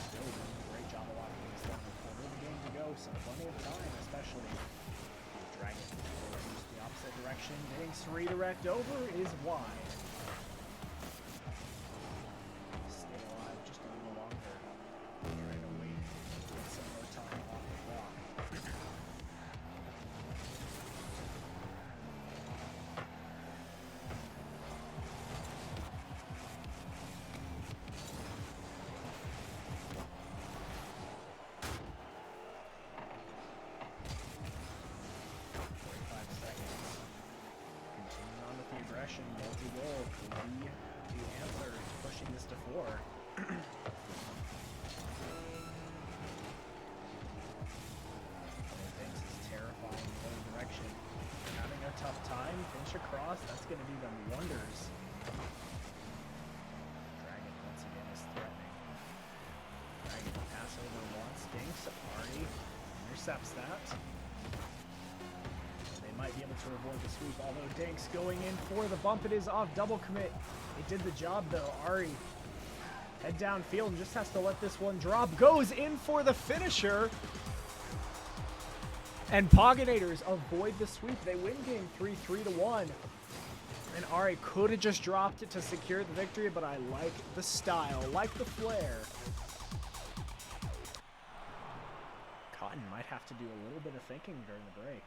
Still doing a great job of locking this down. A quarter of the game to go, so plenty of time, especially with Dragon. The opposite direction. Dinks redirect over is wide. Stay alive just a little longer. Trying to wait. Get some more time off the clock. 45 seconds. Continuing on with the aggression, multi-goal could be the answer to pushing this to 4. Thanks is terrifying in the other direction. Having a tough time, finish across, that's going to do them wonders. Dragon once again is threatening. Dragon pass over once, Dinks, Ari intercepts that. They might be able to avoid the sweep, although Dinks going in for the bump. It is off, double commit. It did the job though. Ari head downfield and just has to let this one drop. Goes in for the finisher. And Poginators avoid the sweep. They win game 3-1. And Ari could have just dropped it to secure the victory, but I like the style, like the flair. Cotton might have to do a little bit of thinking during the break.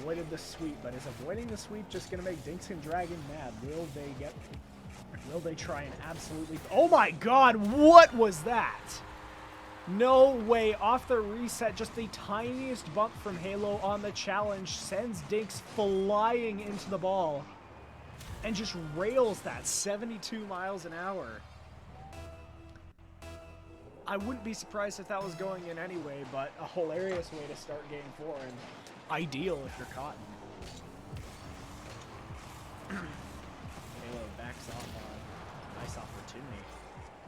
avoided the sweep, but is avoiding the sweep just going to make Dinks and Dragon mad? Will they try and absolutely... Oh my god, what was that? No way, off the reset, just the tiniest bump from Halo on the challenge sends Dinks flying into the ball and just rails that 72 miles an hour. I wouldn't be surprised if that was going in anyway, but a hilarious way to start game 4 and ideal if you're Cotton. Halo backs off on nice opportunity.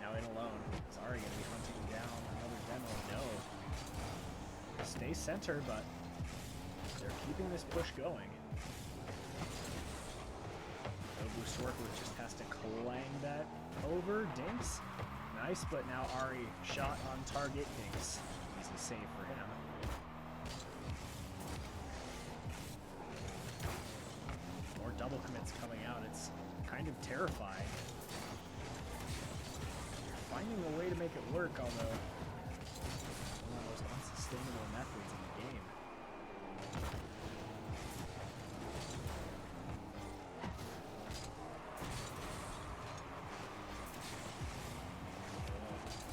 Now in alone. Sorry, gonna be hunting down another demo. No. Stay center, but they're keeping this push going. Nobu Swartwood just has to clang that over. Dinks. Nice, but now Ari shot on target. Dinks. Easy save for him. More double commits coming out. It's kind of terrifying. Finding a way to make it work, although one of the most unsustainable methods in the game.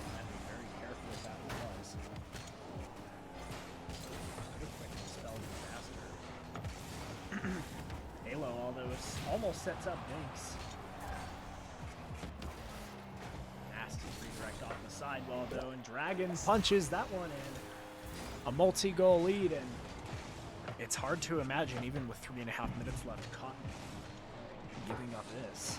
I have to be very careful with that was. Pretty quick spell faster. Halo, although it almost sets up Dinks. Redirect off the sidewall though, and Dragon punches that one in. A multi-goal lead, and it's hard to imagine, even with 3.5 minutes left, Cotton giving up this.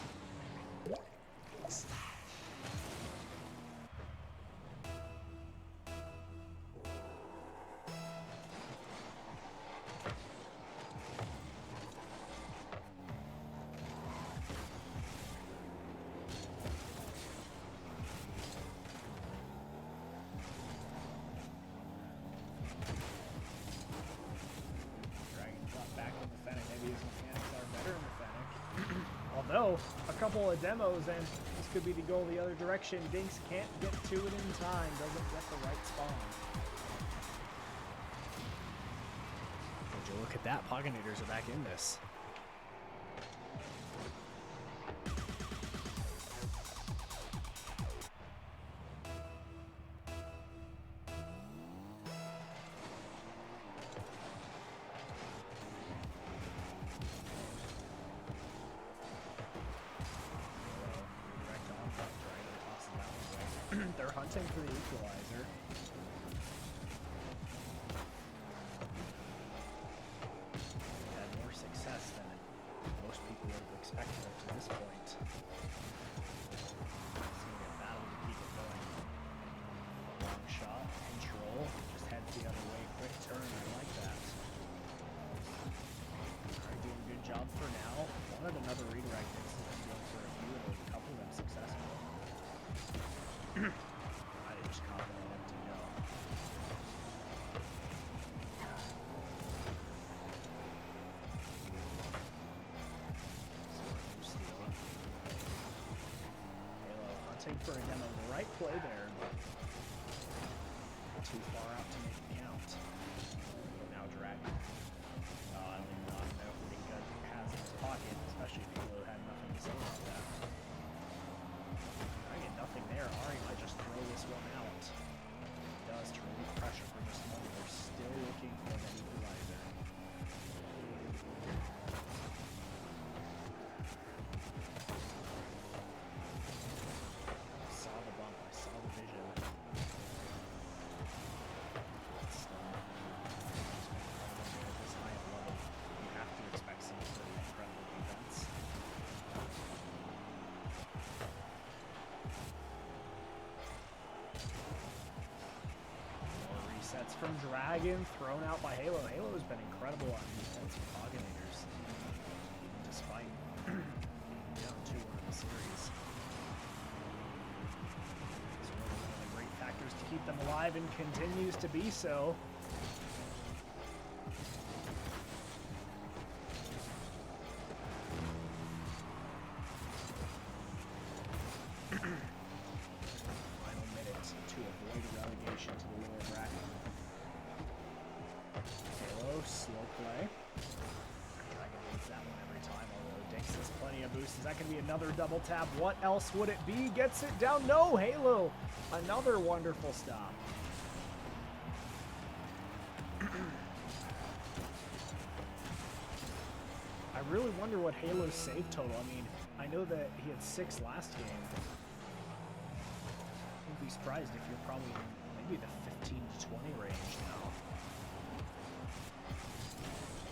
Although, a couple of demos, and this could be the goal the other direction. Dinks can't get to it in time, doesn't get the right spawn. Would you look at that? Poggernators are back in this. They're hunting for the equalizer. They had more success than most people would have expected up to this point. It's going to be a battle to keep it going. Long shot, control, just heads the other way, quick turn, I like that. Alright, doing a good job for now. Wanted another redirect, it's going for a few, and a couple of them successful. I just caught an empty no. Halo hunting for a demo. The right play there, but too far out to make it count. Now Dragon. I do not know what he has in his pocket, especially if Halo had nothing to say about that. I get nothing there. Ari might just throw this one out. It does to relieve pressure for just a moment. They're still looking for that equalizer. I saw the bump. I saw the vision. At this high of level, you have to expect some sort of incredible defense. Resets from Dragon, thrown out by Halo. Halo has been incredible on defense with Poggernators, despite down 2-1 in the series. It's really one of the great factors to keep them alive and continues to be so. Final minute to avoid relegation to the lower bracket. Halo, slow play. that one every time, although Dinks has plenty of boost. Is that going to be another double tap? What else would it be? Gets it down. No, Halo. Another wonderful stop. I really wonder what Halo's save total. I mean, I know that he had 6 last game. I wouldn't be surprised if you're probably in maybe the 15 to 20 range now.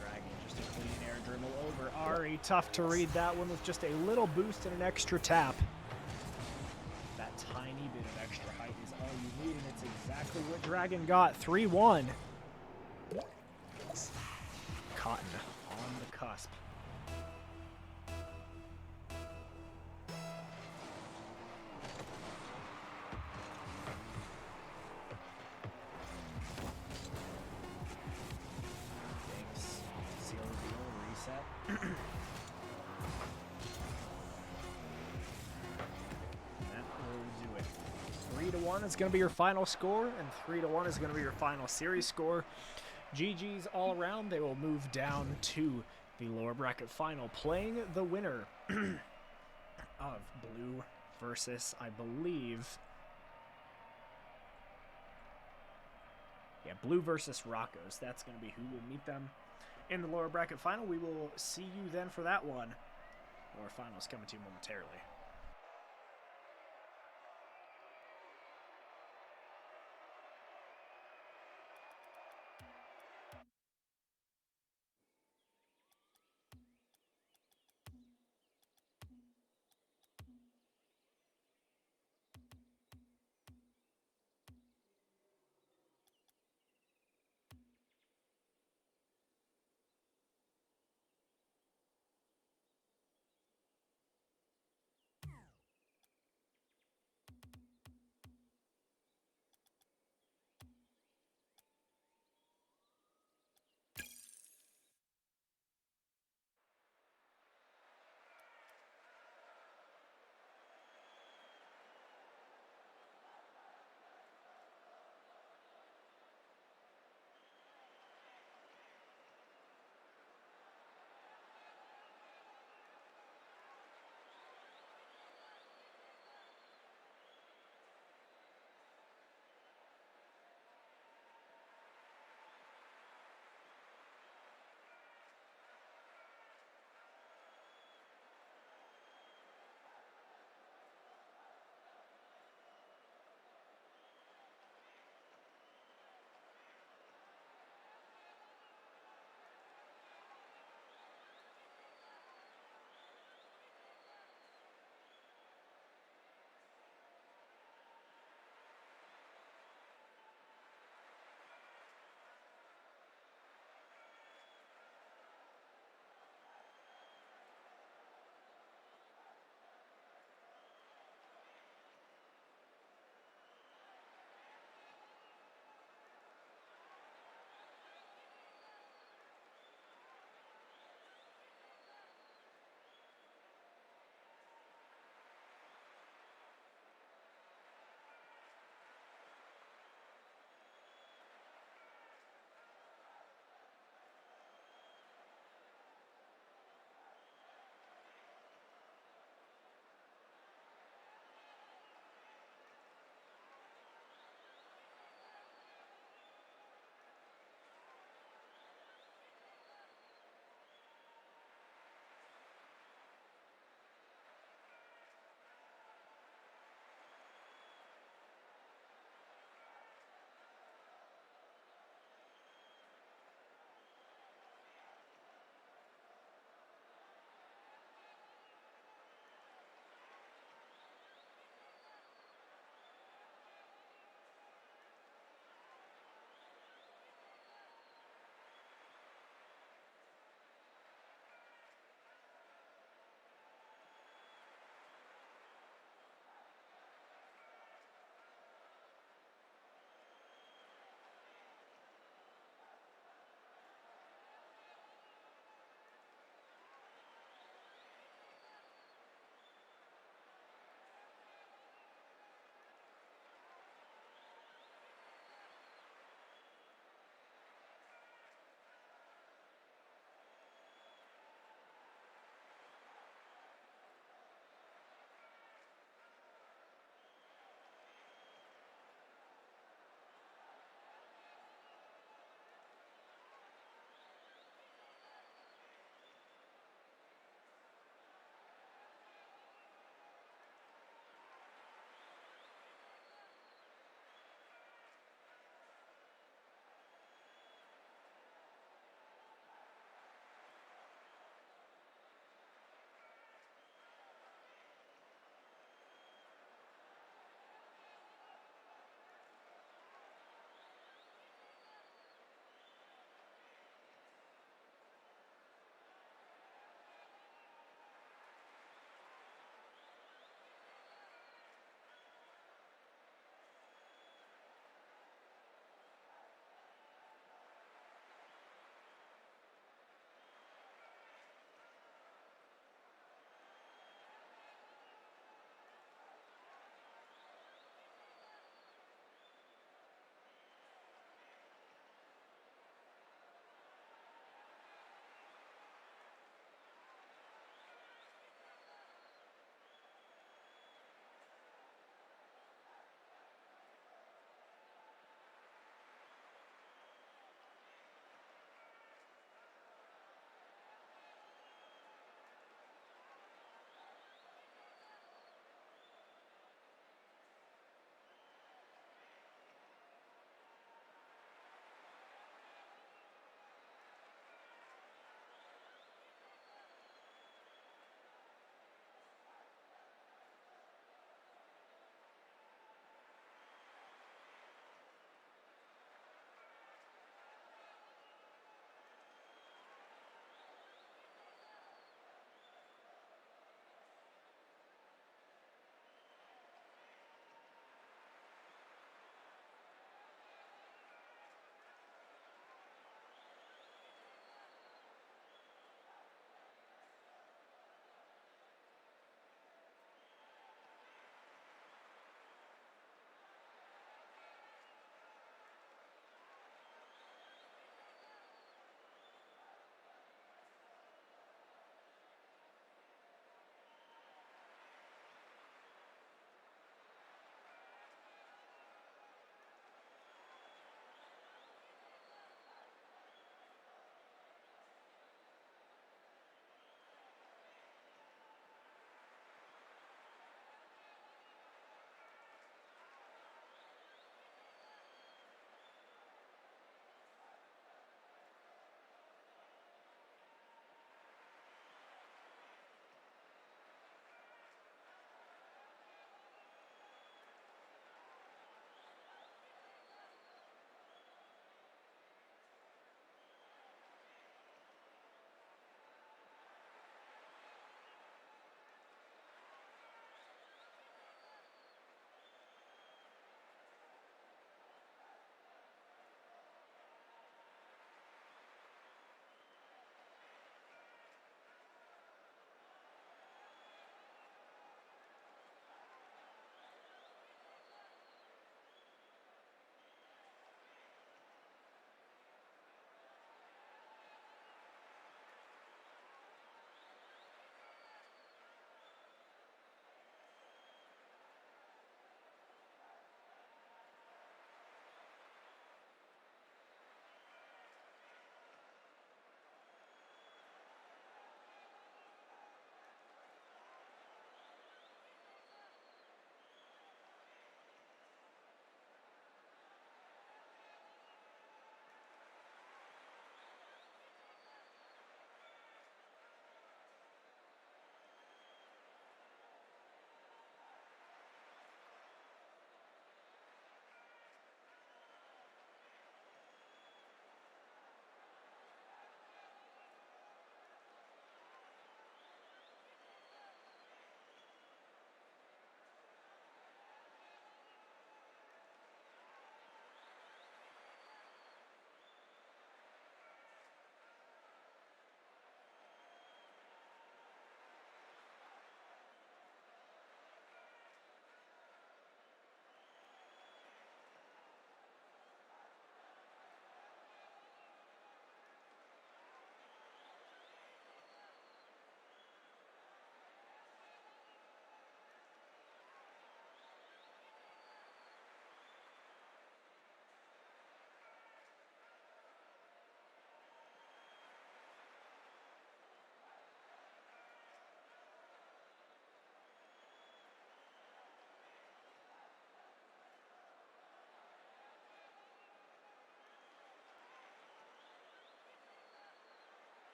Dragon, just a clean air dribble over Ari. Tough to read that one with just a little boost and an extra tap. That tiny bit of extra height is all you need, and it's exactly what Dragon got. 3-1. Cotton on the cusp. That will do it. 3-1 is going to be your final score, and 3-1 is going to be your final series score. GG's all around. They will move down to the lower bracket final, playing the winner of Blue versus, I believe, Blue versus Rocco's. That's going to be who will meet them in the lower bracket final. We will see you then for that one. Lower finals coming to you momentarily.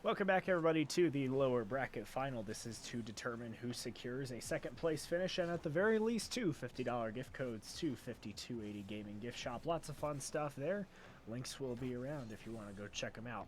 Welcome back, everybody, to the lower bracket final. This is to determine who secures a second place finish, and at the very least, two $50 gift codes to 5280 Gaming Gift Shop. Lots of fun stuff there. Links will be around if you want to go check them out.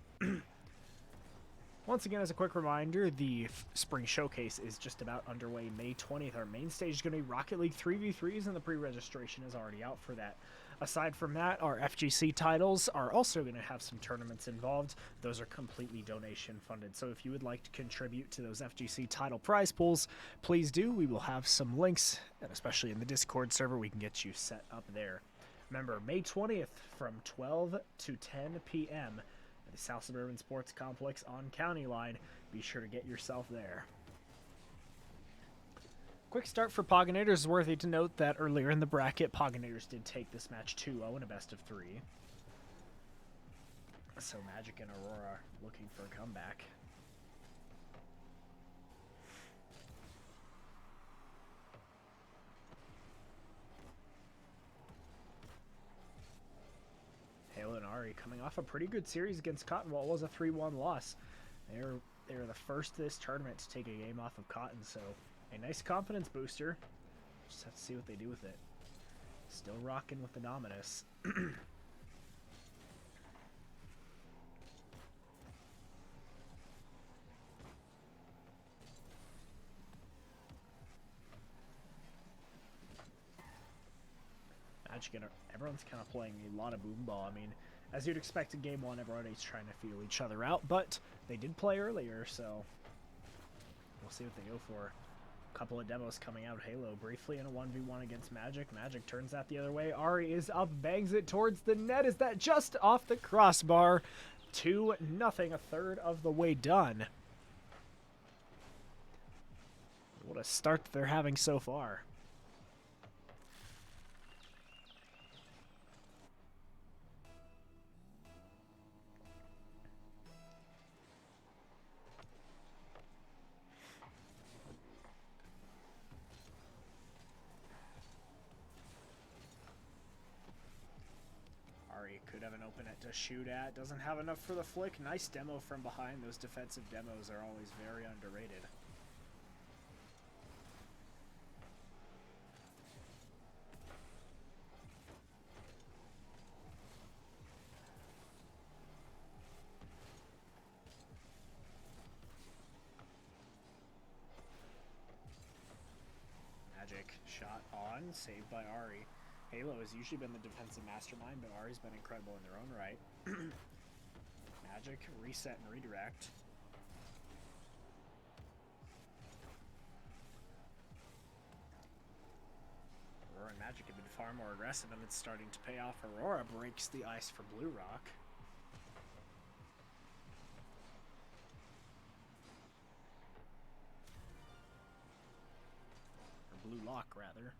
Once again, as a quick reminder, the Spring Showcase is just about underway May 20th. Our main stage is going to be Rocket League 3v3s, and the pre-registration is already out for that. Aside from that, our FGC titles are also going to have some tournaments involved. Those are completely donation funded. So if you would like to contribute to those FGC title prize pools, please do. We will have some links, and especially in the Discord server, we can get you set up there. Remember, May 20th from 12 to 10 p.m. at the South Suburban Sports Complex on County Line. Be sure to get yourself there. Quick start for Poginators. It's worthy to note that earlier in the bracket, Poginators did take this match 2-0 in a best of 3. So Magic and Aurora looking for a comeback. Halo and Ari coming off a pretty good series against Cotton. Well, it was a 3-1 loss. They were the first this tournament to take a game off of Cotton, so a nice confidence booster. Just have to see what they do with it. Still rocking with the Dominus. Magic, everyone's kind of playing a lot of boom ball. I mean, as you'd expect in game 1, everybody's trying to feel each other out, but they did play earlier, so we'll see what they go for. Couple of demos coming out. Halo briefly in a 1v1 against Magic. Magic turns that the other way. Ari is up, bangs it towards the net. Is that just off the crossbar? 2-0, a third of the way done. What a start they're having so far. Could have an open net to shoot at. Doesn't have enough for the flick. Nice demo from behind. Those defensive demos are always very underrated. Magic shot on, saved by Ari. Halo has usually been the defensive mastermind, but Ari's been incredible in their own right. Magic, reset and redirect. Aurora and Magic have been far more aggressive, and it's starting to pay off. Aurora breaks the ice for Blue Rock. Or Blue Lock, rather.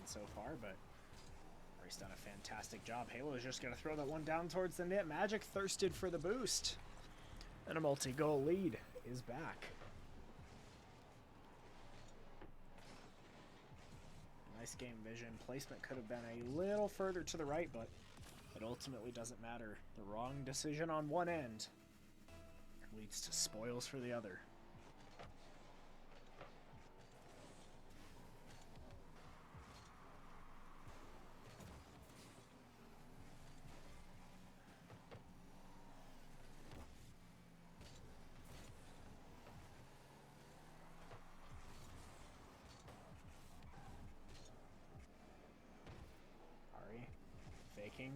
So far, but Ari's done a fantastic job. Halo is just going to throw that one down towards the net. Magic thirsted for the boost, and a multi-goal lead is back. Nice game vision. Placement could have been a little further to the right, but it ultimately doesn't matter. The wrong decision on one end leads to spoils for the other.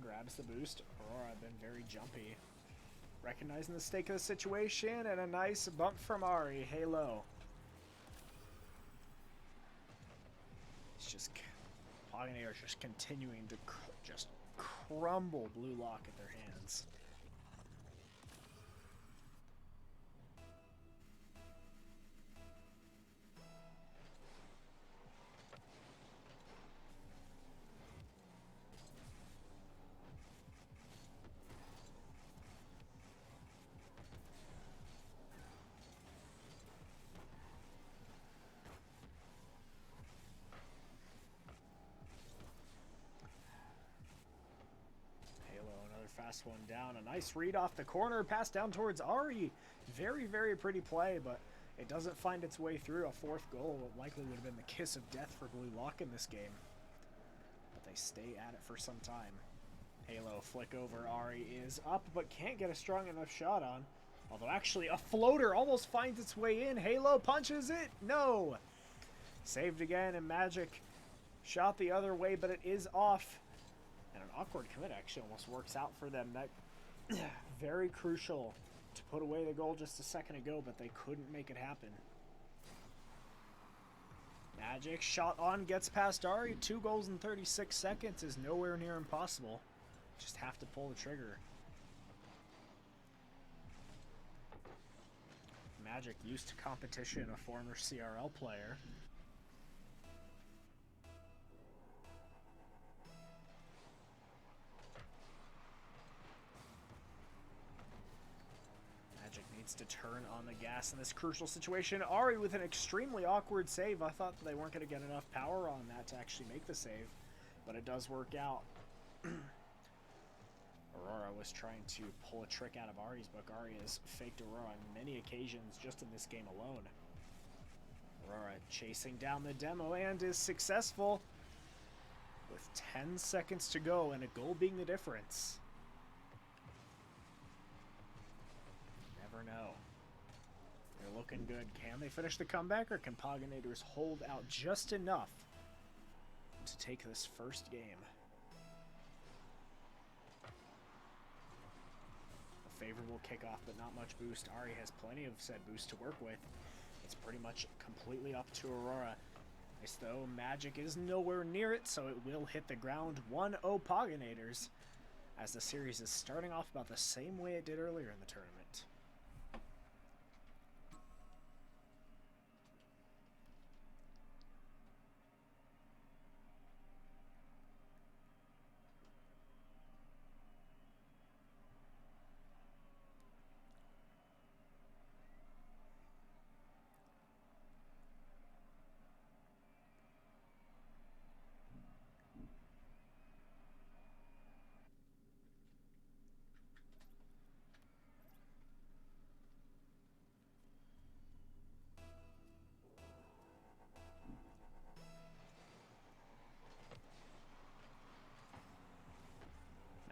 Grabs the boost. Aurora been very jumpy. Recognizing the stake of the situation, and a nice bump from Ari. Halo. It's just Poginators just continuing to just crumble Blue Lock at their hands. last one down. A nice read off the corner, pass down towards Ari. Very, very pretty play, but it doesn't find its way through. A fourth goal likely would have been the kiss of death for Blue Lock in this game. But they stay at it for some time. Halo flick over. Ari is up, but can't get a strong enough shot on. Although actually a floater almost finds its way in. Halo punches it. No. Saved again, and Magic shot the other way, but it is off. And an awkward commit actually almost works out for them. That very crucial to put away the goal just a second ago, but they couldn't make it happen. Magic shot on, gets past Ari. 2 goals in 36 seconds is nowhere near impossible. Just have to pull the trigger. Magic used to competition, a former CRL player. Magic needs to turn on the gas in this crucial situation. Ari with an extremely awkward save. I thought they weren't going to get enough power on that to actually make the save, but it does work out. Aurora was trying to pull a trick out of Ari's book. Ari has faked Aurora on many occasions just in this game alone. Aurora chasing down the demo and is successful with 10 seconds to go and a goal being the difference. Never know. They're looking good. Can they finish the comeback, or can Pogonators hold out just enough to take this first game? Favorable kickoff, but not much boost. Ari has plenty of said boost to work with. It's pretty much completely up to Aurora. Nice though, Magic is nowhere near it, so it will hit the ground. 1-0 Pogonators, as the series is starting off about the same way it did earlier in the tournament.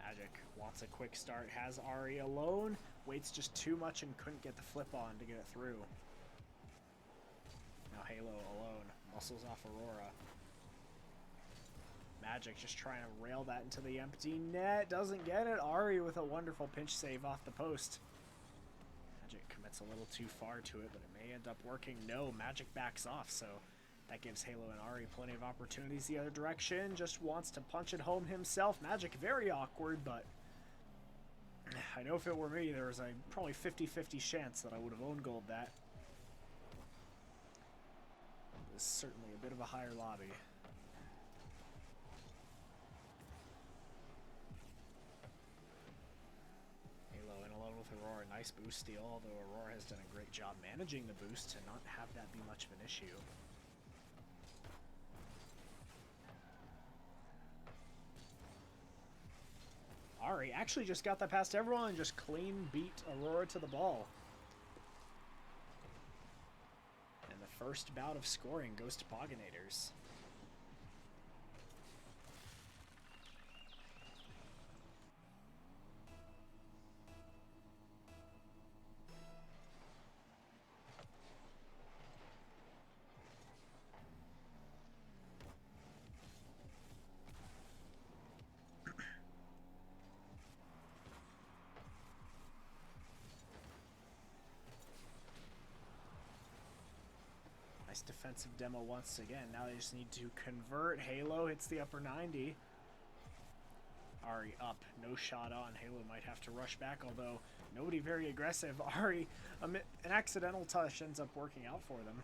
Magic wants a quick start, has Ari alone, waits just too much and couldn't get the flip on to get it through. Now Halo alone, muscles off Aurora. Magic just trying to rail that into the empty net, doesn't get it. Ari with a wonderful pinch save off the post. Magic commits a little too far to it, but it may end up working. No, Magic backs off, so that gives Halo and Ari plenty of opportunities the other direction. Just wants to punch it home himself. Magic very awkward, but I know if it were me, there was a probably 50-50 chance that I would have own goaled that. It was certainly a bit of a higher lobby. Halo in alone with Aurora. Nice boost steal, although Aurora has done a great job managing the boost to not have that be much of an issue. Ari actually just got that past everyone and just clean beat Aurora to the ball. And the first bout of scoring goes to Pogonators. Nice defensive demo once again. Now they just need to convert. Halo hits the upper 90. Ari up, no shot on. Halo might have to rush back, although nobody very aggressive. Ari, an accidental touch ends up working out for them.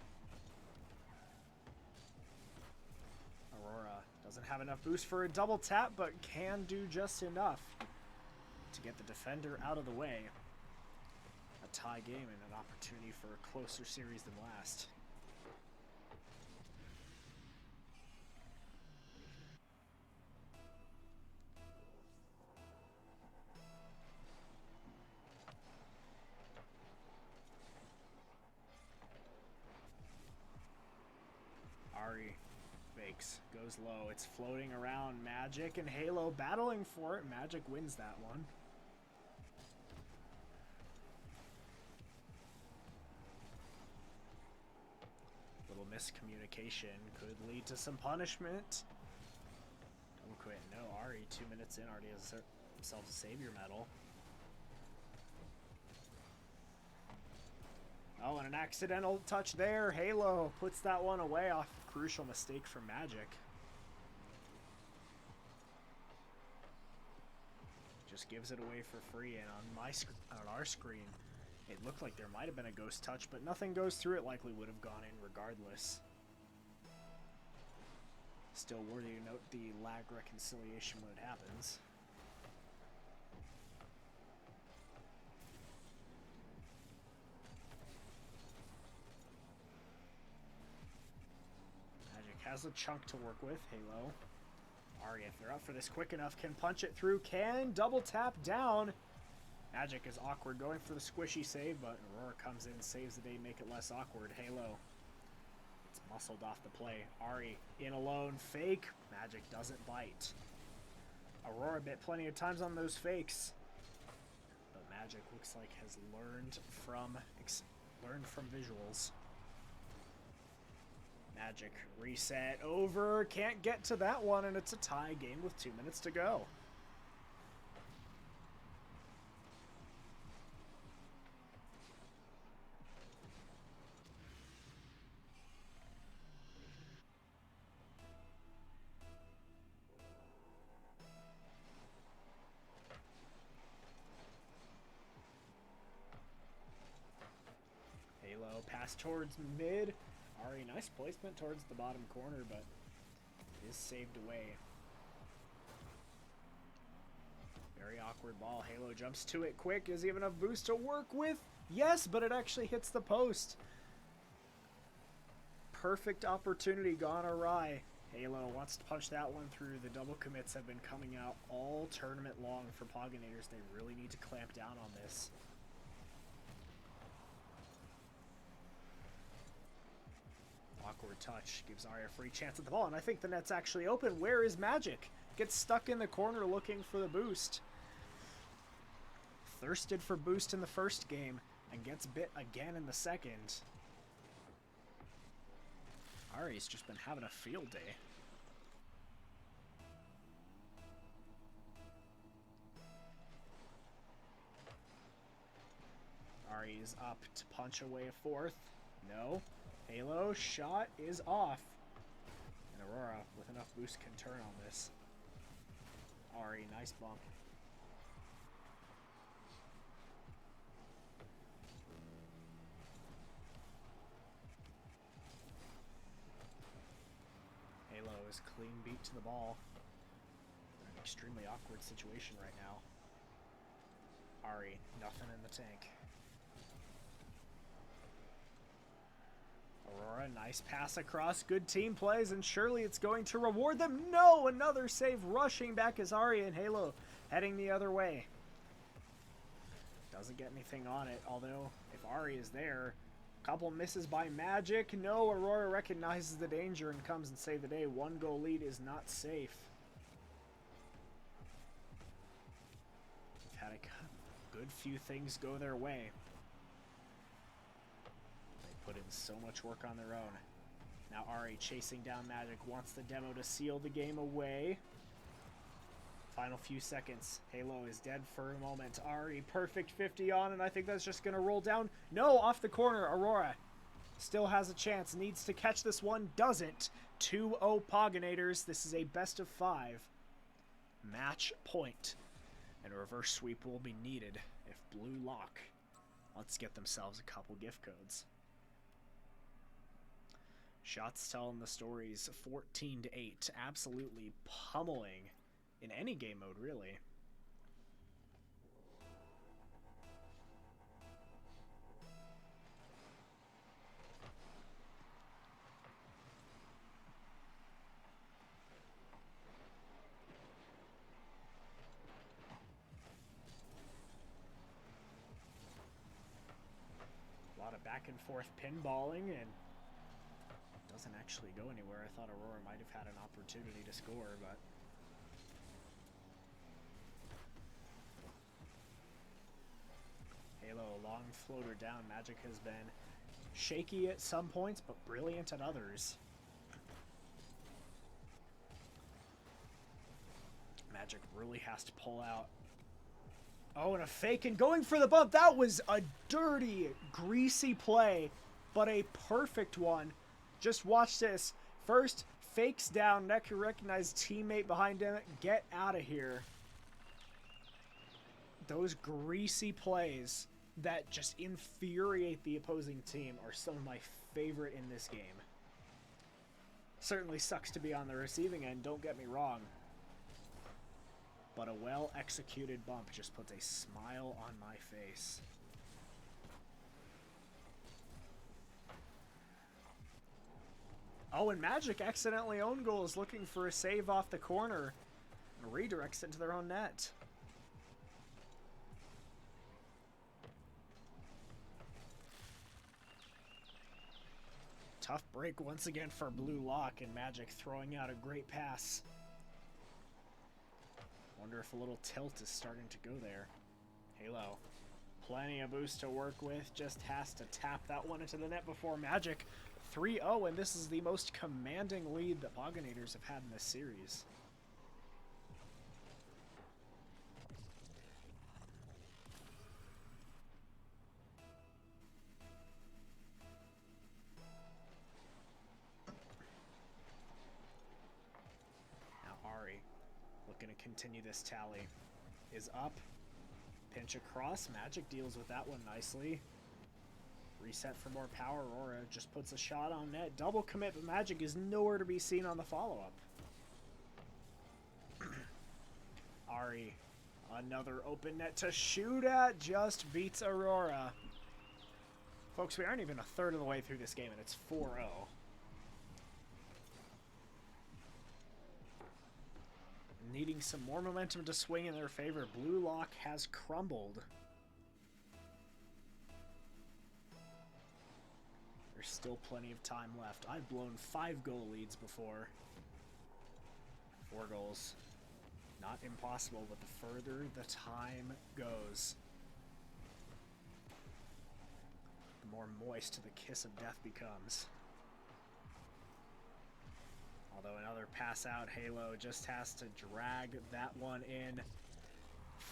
Aurora doesn't have enough boost for a double tap, but can do just enough to get the defender out of the way. A tie game and an opportunity for a closer series than last. fakes. Goes low. It's floating around. Magic and Halo battling for it. Magic wins that one. Little miscommunication could lead to some punishment. Don't quit. No, Ari, 2 minutes in, already has himself a savior medal. Oh, and an accidental touch there. Halo puts that one away off crucial mistake from Magic. Just gives it away for free, and on our screen, it looked like there might have been a ghost touch, but nothing goes through. It likely would have gone in regardless. Still worthy to note the lag reconciliation when it happens. Magic has a chunk to work with. Halo. Ari, if they're up for this quick enough, can punch it through, can double tap down. Magic is awkward, going for the squishy save, but Aurora comes in, saves the day, make it less awkward. Halo. It's muscled off the play. Ari in alone, fake. Magic doesn't bite. Aurora bit plenty of times on those fakes, but Magic looks like has learned from visuals. Magic reset over, can't get to that one, and it's a tie game with 2 minutes to go. Halo pass towards mid. Ari, nice placement towards the bottom corner, but is saved away. Very awkward ball. Halo jumps to it quick. Is he have enough boost to work with? Yes, but it actually hits the post. Perfect opportunity gone awry. Halo wants to punch that one through. The double commits have been coming out all tournament long for Poginators. They really need to clamp down on this. Awkward touch gives Ari a free chance at the ball, and I think the net's actually open. Where is Magic? Gets stuck in the corner looking for the boost. Thirsted for boost in the first game and gets bit again in the second. Ari's just been having a field day. Ari is up to punch away a fourth. No. Halo shot is off. And Aurora, with enough boost, can turn on this. Ari, nice bump. Halo is clean beat to the ball. They're in an extremely awkward situation right now. Ari, nothing in the tank. Aurora, nice pass across, good team plays, and surely it's going to reward them. No, another save, rushing back is Ari, and Halo heading the other way. Doesn't get anything on it, although if Ari is there, a couple misses by Magic. No, Aurora recognizes the danger and comes and save the day. 1 goal lead is not safe. We've had a good few things go their way. Put in so much work on their own. Now Ari chasing down Magic, wants the demo to seal the game away. Final few seconds. Halo is dead for a moment. Ari, perfect 50 on, and I think that's just going to roll down. No, off the corner. Aurora still has a chance. Needs to catch this one. Doesn't. 2-0 Poginators. This is a best of 5. Match point. And a reverse sweep will be needed if Blue Lock wants to get themselves a couple gift codes. Shots telling the stories 14-8. Absolutely pummeling in any game mode, really. A lot of back and forth pinballing, and doesn't actually go anywhere. I thought Aurora might have had an opportunity to score, but... Halo, a long floater down. Magic has been shaky at some points, but brilliant at others. Magic really has to pull out. Oh, and a fake and going for the bump. That was a dirty, greasy play, but a perfect one. Just watch this. First, fakes down. Neck recognized teammate behind him. Get out of here. Those greasy plays that just infuriate the opposing team are some of my favorite in this game. Certainly sucks to be on the receiving end, don't get me wrong. But a well-executed bump just puts a smile on my face. Oh, and Magic accidentally own goals, looking for a save off the corner. And redirects it to their own net. Tough break once again for Blue Lock, and Magic throwing out a great pass. Wonder if a little tilt is starting to go there. Halo, plenty of boost to work with, just has to tap that one into the net before Magic. 3-0, and this is the most commanding lead that Poginators have had in this series. Going to continue this tally. Is up. Pinch across. Magic deals with that one nicely. Reset for more power. Aurora just puts a shot on net. Double commit, but Magic is nowhere to be seen on the follow-up. Ari, another open net to shoot at. Just beats Aurora. Folks, we aren't even a third of the way through this game, and it's 4-0. Needing some more momentum to swing in their favor. Blue Lock has crumbled. There's still plenty of time left. I've blown 5 goal leads before. 4 goals. Not impossible, but the further the time goes, the more moist the kiss of death becomes. Although another pass out, Halo just has to drag that one in.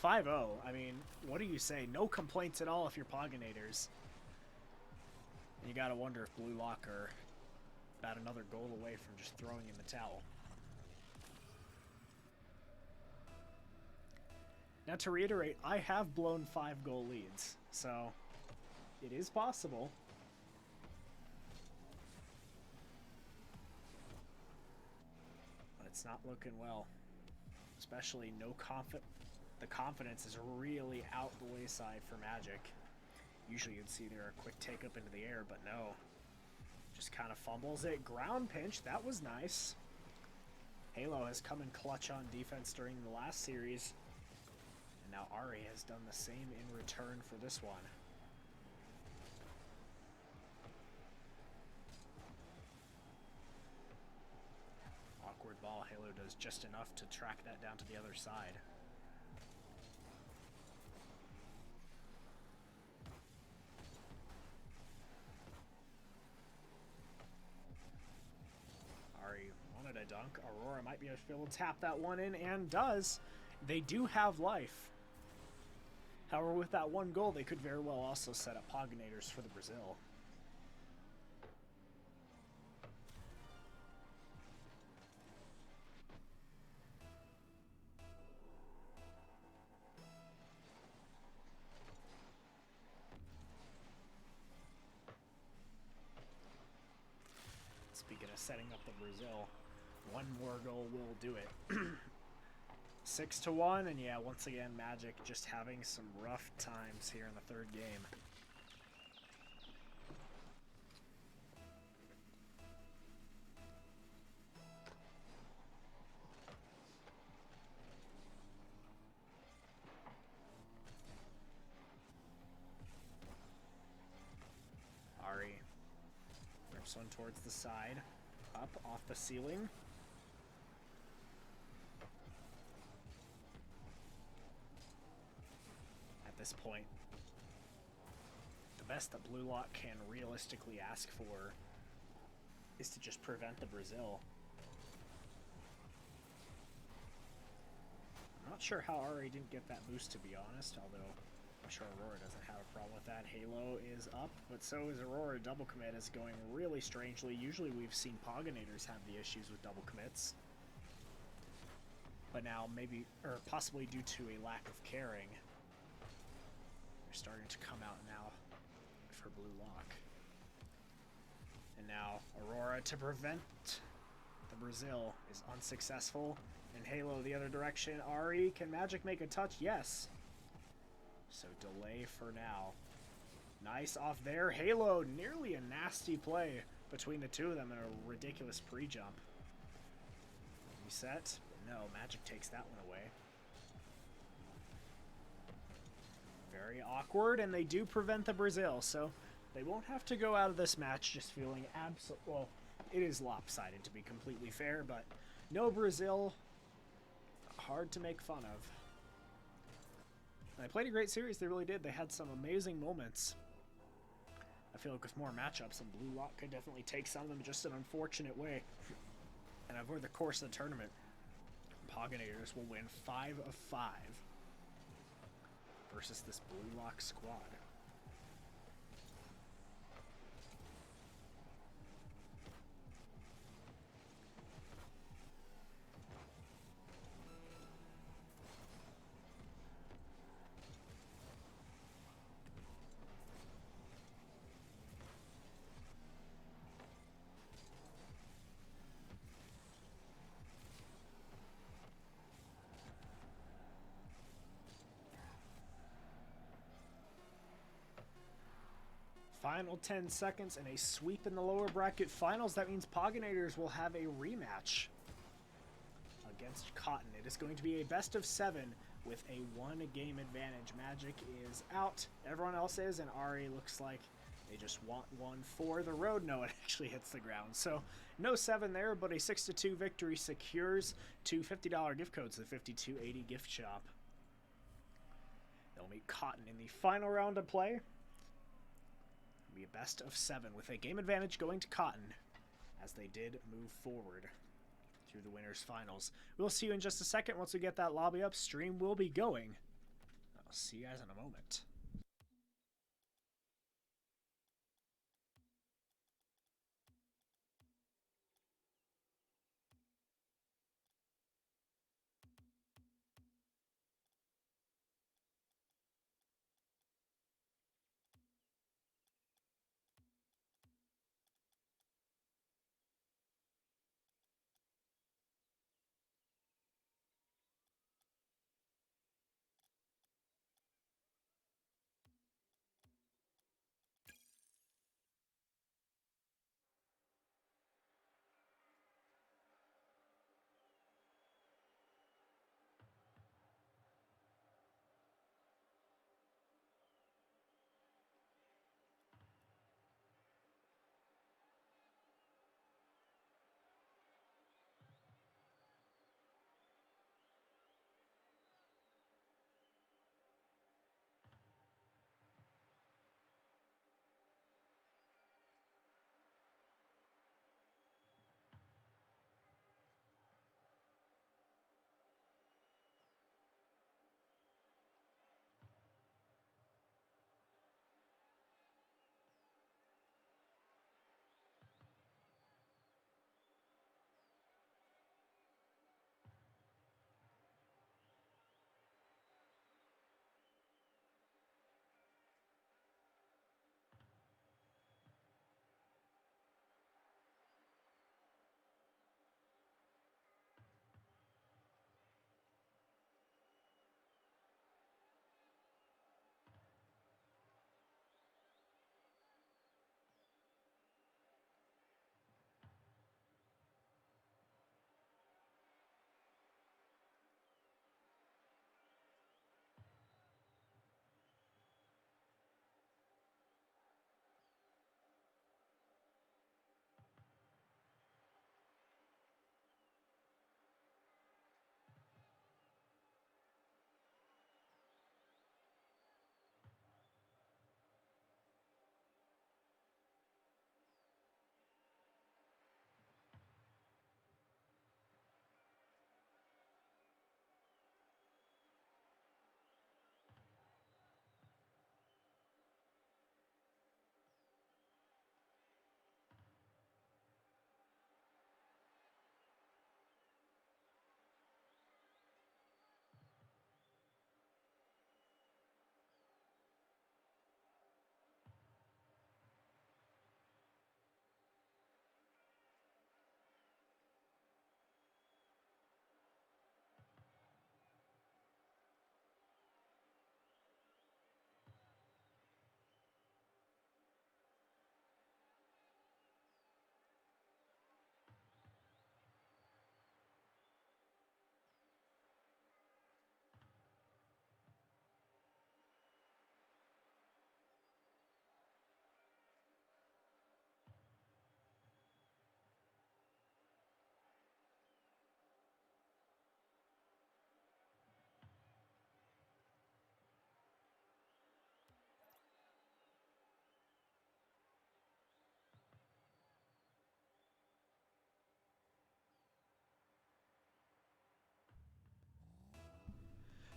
5-0. I mean, what do you say? No complaints at all if you're Poginators. And you gotta wonder if Blue Lock are about another goal away from just throwing in the towel. Now to reiterate, I have blown 5 goal leads, so it is possible. It's not looking well, especially the confidence is really out the wayside for Magic. Usually you'd see there a quick take up into the air, but no. Just kind of fumbles it. Ground pinch, that was nice. Halo has come in clutch on defense during the last series, and now Ari has done the same in return for this one. Ball. Halo does just enough to track that down to the other side. Ari wanted a dunk. Aurora might be able to tap that one in, and does. They do have life. However, with that one goal, they could very well also set up Poginators for the Brazil. Speaking of setting up the Brazil, one more goal will do it. 6-1, and yeah, once again, Magic just having some rough times here in the third game. Ari rips one towards the side. up off the ceiling. At this point, the best that Blue Lock can realistically ask for is to just prevent the Brazil. I'm not sure how Ari didn't get that boost, to be honest, although I'm sure Aurora doesn't have a problem with that. Halo is up, but so is Aurora. Double commit is going really strangely. Usually we've seen Poginators have the issues with double commits. But now maybe, or possibly due to a lack of caring, they're starting to come out now for Blue Lock. And now Aurora to prevent the Brazil is unsuccessful. And Halo the other direction. Ari, can Magic make a touch? Yes. So delay for now. Nice off there. Halo, nearly a nasty play between the two of them and a ridiculous pre-jump. Reset. But no, Magic takes that one away. Very awkward, and they do prevent the Brazil, so they won't have to go out of this match just feeling well, it is lopsided to be completely fair, but no Brazil. Hard to make fun of. And they played a great series, they really did. They had some amazing moments. I feel like with more matchups, and Blue Lock could definitely take some of them just an unfortunate way. And over the course of the tournament, Poginators will win 5 of 5 versus this Blue Lock squad. Final 10 seconds and a sweep in the lower bracket finals. That means Poginators will have a rematch against Cotton. It is going to be a best of 7 with a 1-game advantage. Magic is out. Everyone else is, and Ari looks like they just want one for the road. No, it actually hits the ground. So no 7 there, but a 6-2 victory secures 2 $50 gift codes to the 5280 gift shop. They'll meet Cotton in the final round of play. Be a best of 7 with a game advantage going to Cotton as they did move forward through the winners finals. We'll see you in just a second. Once we get that lobby up, stream will be going. I'll see you guys in a moment.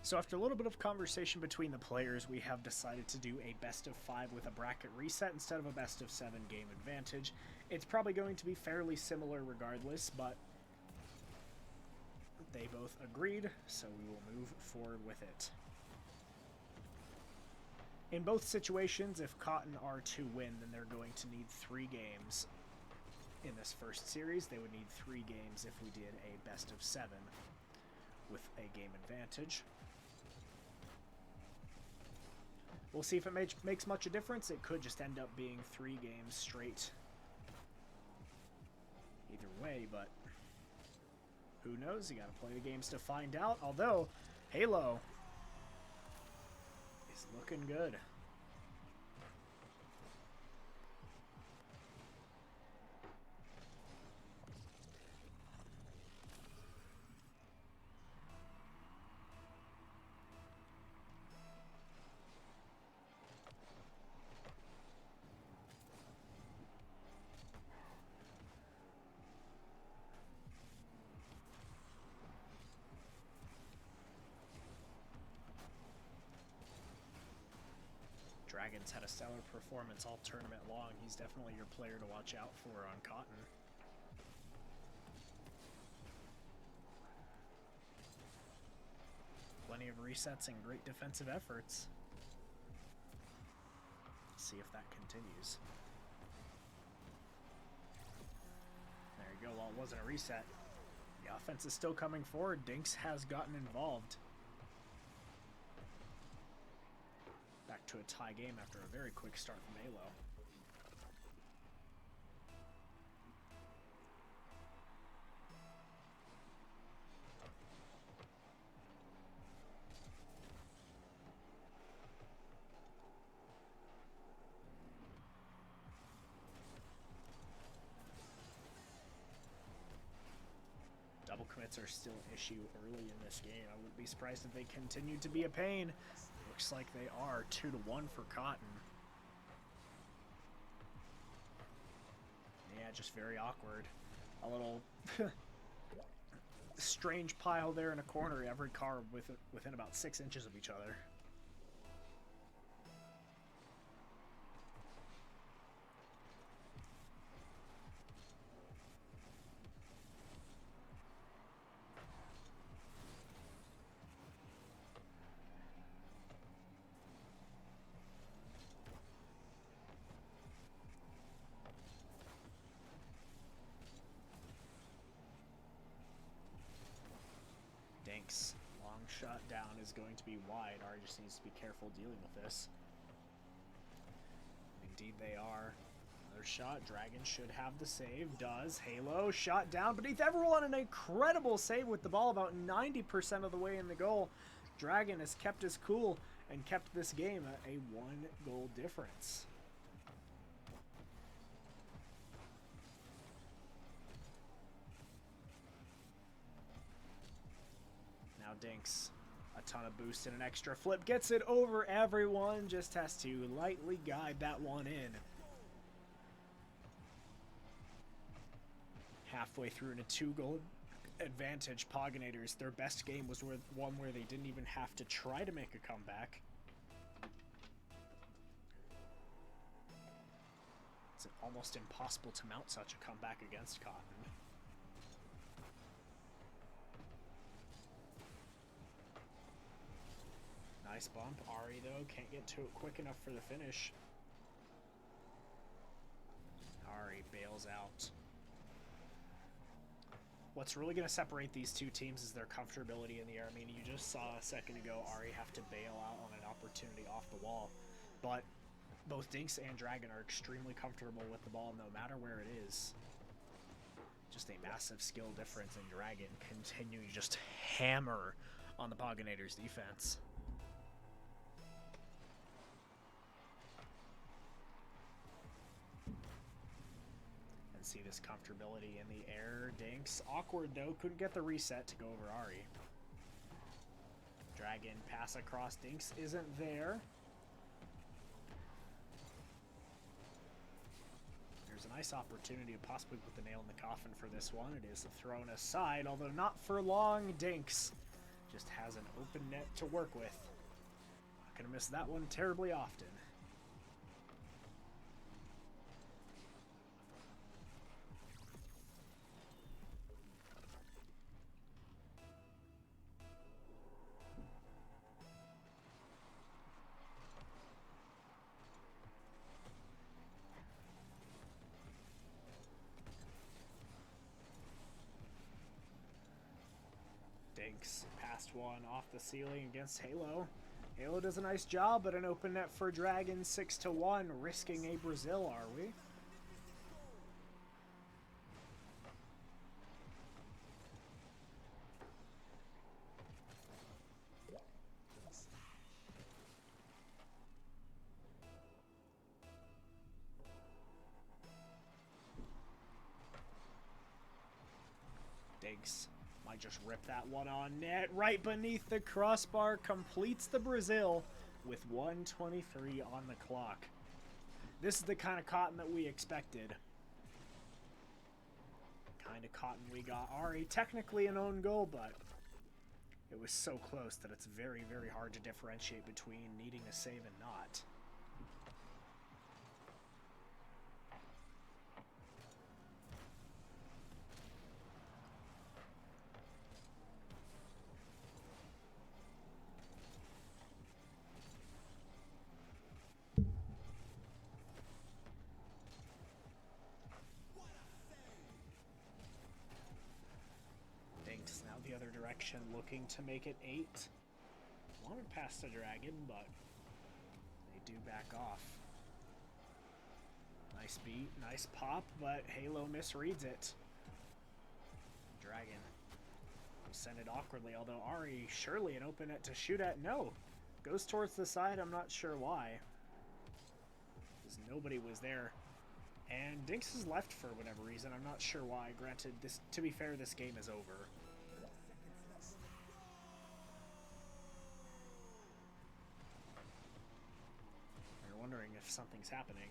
So after a little bit of conversation between the players, we have decided to do a best of 5 with a bracket reset instead of a best of 7 game advantage. It's probably going to be fairly similar regardless, but they both agreed, so we will move forward with it. In both situations, if Cotton are to win, then they're going to need 3 games. In this first series, they would need 3 games if we did a best of 7 with a game advantage. We'll see if it makes much a difference. It could just end up being 3 games straight either way, but who knows? You gotta play the games to find out. Although, Halo is looking good. Dragon's had a stellar performance all tournament long. He's definitely your player to watch out for on Cotton. Plenty of resets and great defensive efforts. See if that continues. There you go. Well, it wasn't a reset. The offense is still coming forward. Dinks has gotten involved. Back to a tie game after a very quick start from Halo. Double commits are still an issue early in this game. I wouldn't be surprised if they continue to be a pain. Looks like they are 2-1 for Cotton. Yeah, just very awkward. A little strange pile there in a corner. Every car within about 6 inches of each other. Dinks. Long shot down is going to be wide. Ari just needs to be careful dealing with this. Indeed they are. Another shot. Dragon should have the save. Does. Halo shot down beneath everyone. An incredible save with the ball about 90% of the way in the goal. Dragon has kept his cool and kept this game at a 1-goal difference. Now Dinks, a ton of boost and an extra flip, gets it over everyone, just has to lightly guide that one in. Halfway through in a 2-goal advantage, Pogonators, their best game was one where they didn't even have to try to make a comeback. It's almost impossible to mount such a comeback against Cotton. Nice bump. Ari, though, can't get to it quick enough for the finish. Ari bails out. What's really going to separate these two teams is their comfortability in the air. I mean, you just saw a second ago Ari have to bail out on an opportunity off the wall. But both Dinks and Dragon are extremely comfortable with the ball no matter where it is. Just a massive skill difference, and Dragon continuing to just hammer on the Pogonators defense. See this comfortability in the air. Dinks, awkward though, couldn't get the reset to go over Ari. Dragon pass across. Dinks isn't there. There's a nice opportunity to possibly put the nail in the coffin for this one. It is thrown aside, although not for long. Dinks just has an open net to work with. Not going to miss that one terribly often. Dinks passed one off the ceiling against Halo. Halo does a nice job, but an open net for Dragon, 6-1, risking a Brazil, are we? Dinks might just rip that one on net right beneath the crossbar, completes the Brazil with 1:23 on the clock. This is the kind of cotton that we expected. Kind of cotton we got. Ari, technically an own goal, but it was so close that it's very, very hard to differentiate between needing a save and not. Now the other direction, looking to make it 8. Wanted past the Dragon, but they do back off. Nice beat, nice pop, but Halo misreads it. Dragon will send it awkwardly, although Ari, surely an open net to shoot at. No, goes towards the side, I'm not sure why. Because nobody was there. And Dinks is left for whatever reason, I'm not sure why. Granted, this, to be fair, this game is over. Wondering if something's happening.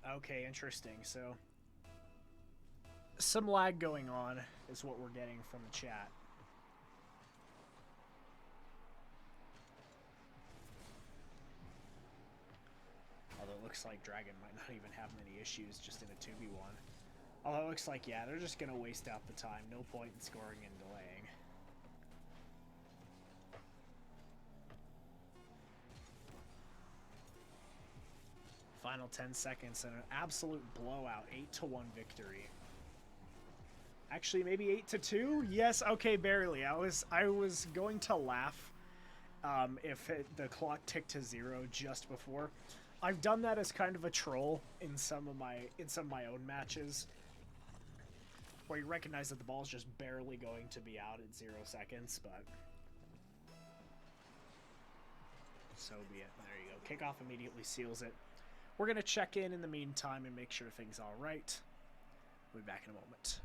Okay, interesting. So some lag going on is what we're getting from the chat. Although it looks like Dragon might not even have many issues just in a 2v1. Although it looks like, yeah, they're just going to waste out the time. No point in scoring and delaying. Final 10 seconds and an absolute blowout, 8-1 victory. Actually, maybe 8-2. Yes, okay, barely. I was going to laugh if the clock ticked to 0 just before. I've done that as kind of a troll in some of my own matches, where you recognize that the ball's just barely going to be out at 0 seconds, but so be it. There you go. Kickoff immediately seals it. We're going to check in the meantime and make sure things are all right. We'll be back in a moment.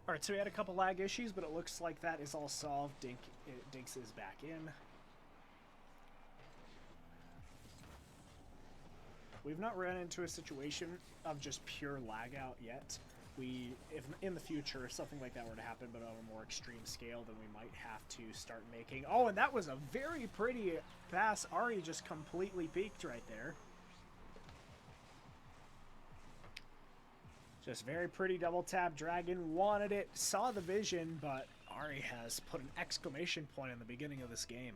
Alright, so we had a couple lag issues, but it looks like that is all solved. Dinks is back in. We've not run into a situation of just pure lag out yet. If in the future, if something like that were to happen, but on a more extreme scale, then we might have to start making... Oh, and that was a very pretty pass. Ari just completely peaked right there. Just very pretty double tap. Dragon wanted it, saw the vision, but Ari has put an exclamation point in the beginning of this game.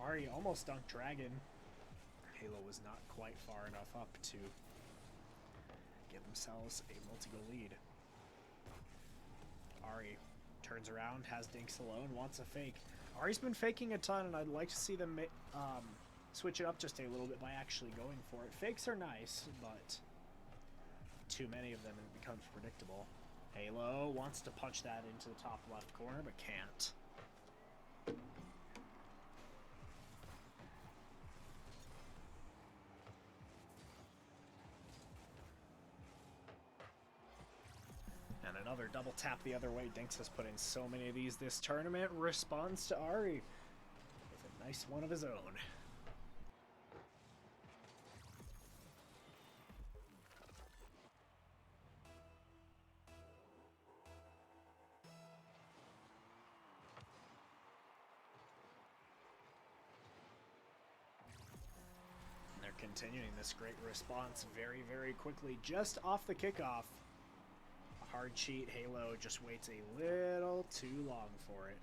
Ari almost dunked Dragon. Halo was not quite far enough up to give themselves a multi-goal lead. Ari turns around, has Dinks alone, wants a fake. Ari's been faking a ton, and I'd like to see them switch it up just a little bit by actually going for it. Fakes are nice, but too many of them and it becomes predictable. Halo wants to punch that into the top left corner, but can't. And another double tap the other way. Dinks has put in so many of these this tournament. Responds to Ari with a nice one of his own. And they're continuing this great response very, very quickly just off the kickoff. Hard cheat. Halo just waits a little too long for it.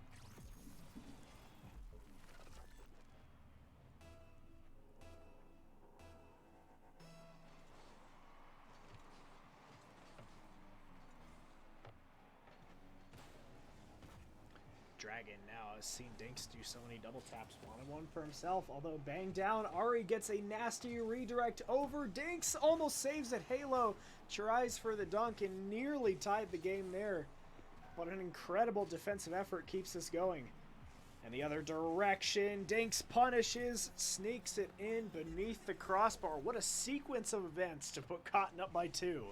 Dragon now has seen Dinks do so many double taps, one-on-one for himself, although banged down. Ari gets a nasty redirect over. Dinks almost saves it. Halo tries for the dunk and nearly tied the game there, but an incredible defensive effort keeps us going. And the other direction, Dinks punishes, sneaks it in beneath the crossbar. What a sequence of events to put Cotton up by 2.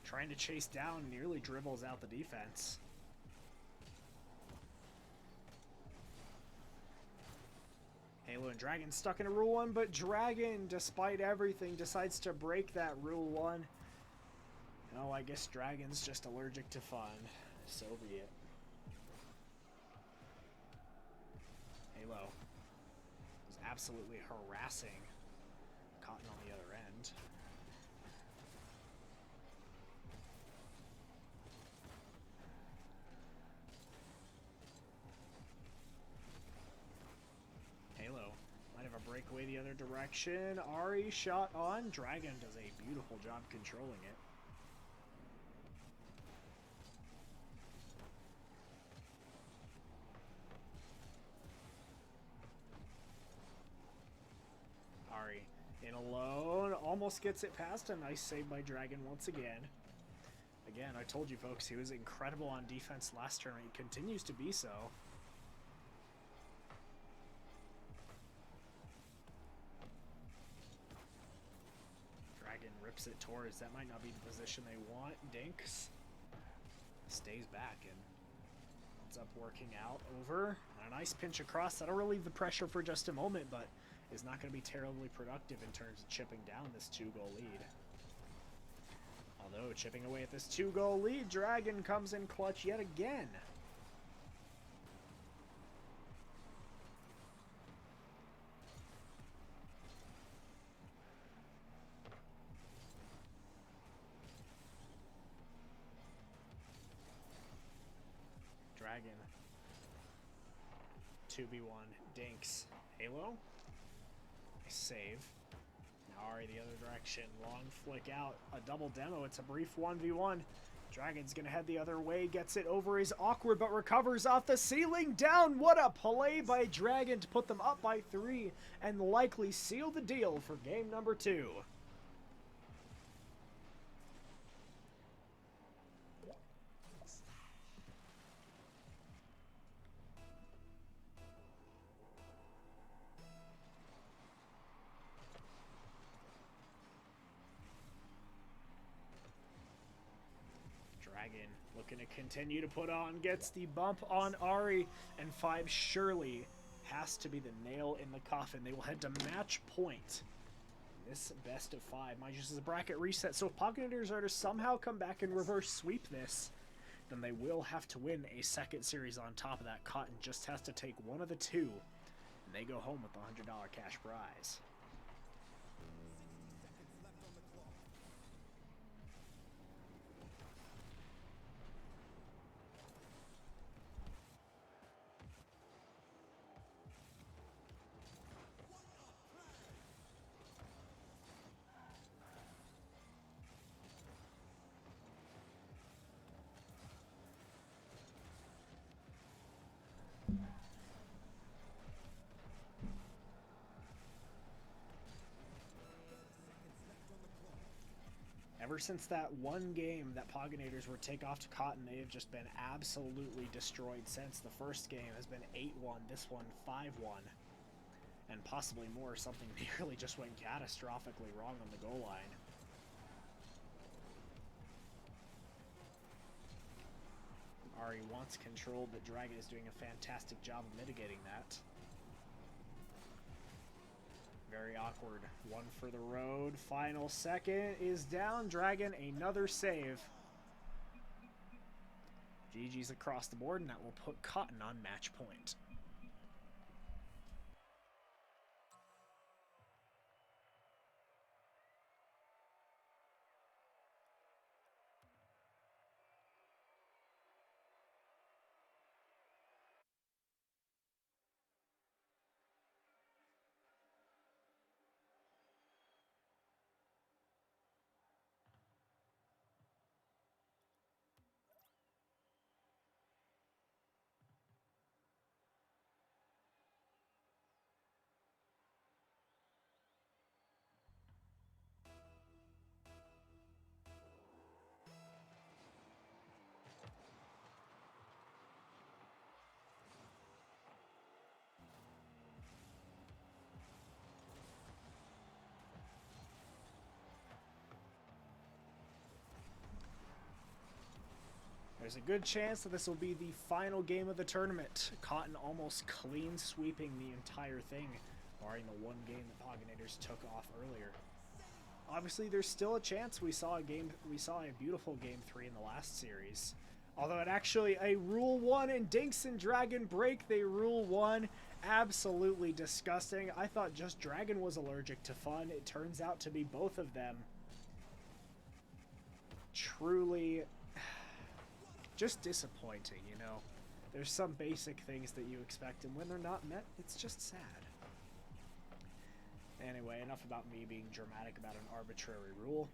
Trying to chase down, nearly dribbles out the defense. Halo and Dragon stuck in a Rule 1, but Dragon, despite everything, decides to break that Rule 1. Oh, I guess Dragon's just allergic to fun. So be it. Halo is absolutely harassing Cotton on the other end. Breakaway the other direction. Ari shot on. Dragon does a beautiful job controlling it. Ari in alone. Almost gets it past. A nice save by Dragon once again. Again, I told you folks, he was incredible on defense last tournament. He continues to be so. Rips it towards, that might not be the position they want. Dinks stays back and ends up working out over. And a nice pinch across. That'll relieve the pressure for just a moment, but is not going to be terribly productive in terms of chipping down this 2-goal lead. Although chipping away at this 2-goal lead, Dragon comes in clutch yet again. Dragon. 2v1. Dinks. Halo. Nice save. Ari the other direction. Long flick out. A double demo. It's a brief 1v1. Dragon's going to head the other way. Gets it over. Is awkward, but recovers off the ceiling. Down. What a play by Dragon to put them up by 3 and likely seal the deal for game number 2. Dragon looking to continue to put on, gets the bump on Ari, and 5 surely has to be the nail in the coffin. They will head to match point in this best of 5. Mind you, this is a bracket reset, so if Pocket Hitters are to somehow come back and reverse sweep this, then they will have to win a second series on top of that. Cotton just has to take one of the 2, and they go home with the $100 cash prize. Ever since that one game that Poginators were take off to Cotton, they have just been absolutely destroyed since. The first game has been 8-1, this one 5-1, and possibly more. Something nearly just went catastrophically wrong on the goal line. Ari wants control, but Dragon is doing a fantastic job of mitigating that. Very awkward. One for the road. Final second is down. Dragon, another save. GG's across the board, and that will put Cotton on match point. There's a good chance that this will be the final game of the tournament. Cotton almost clean sweeping the entire thing, barring the one game that Poginators took off earlier. Obviously, there's still a chance. We saw a beautiful game 3 in the last series. Although it actually a Rule 1 and Dinks and Dragon break the Rule 1. Absolutely disgusting. I thought just Dragon was allergic to fun. It turns out to be both of them. Truly just disappointing, you know. There's some basic things that you expect, and when they're not met, it's just sad. Anyway, enough about me being dramatic about an arbitrary rule.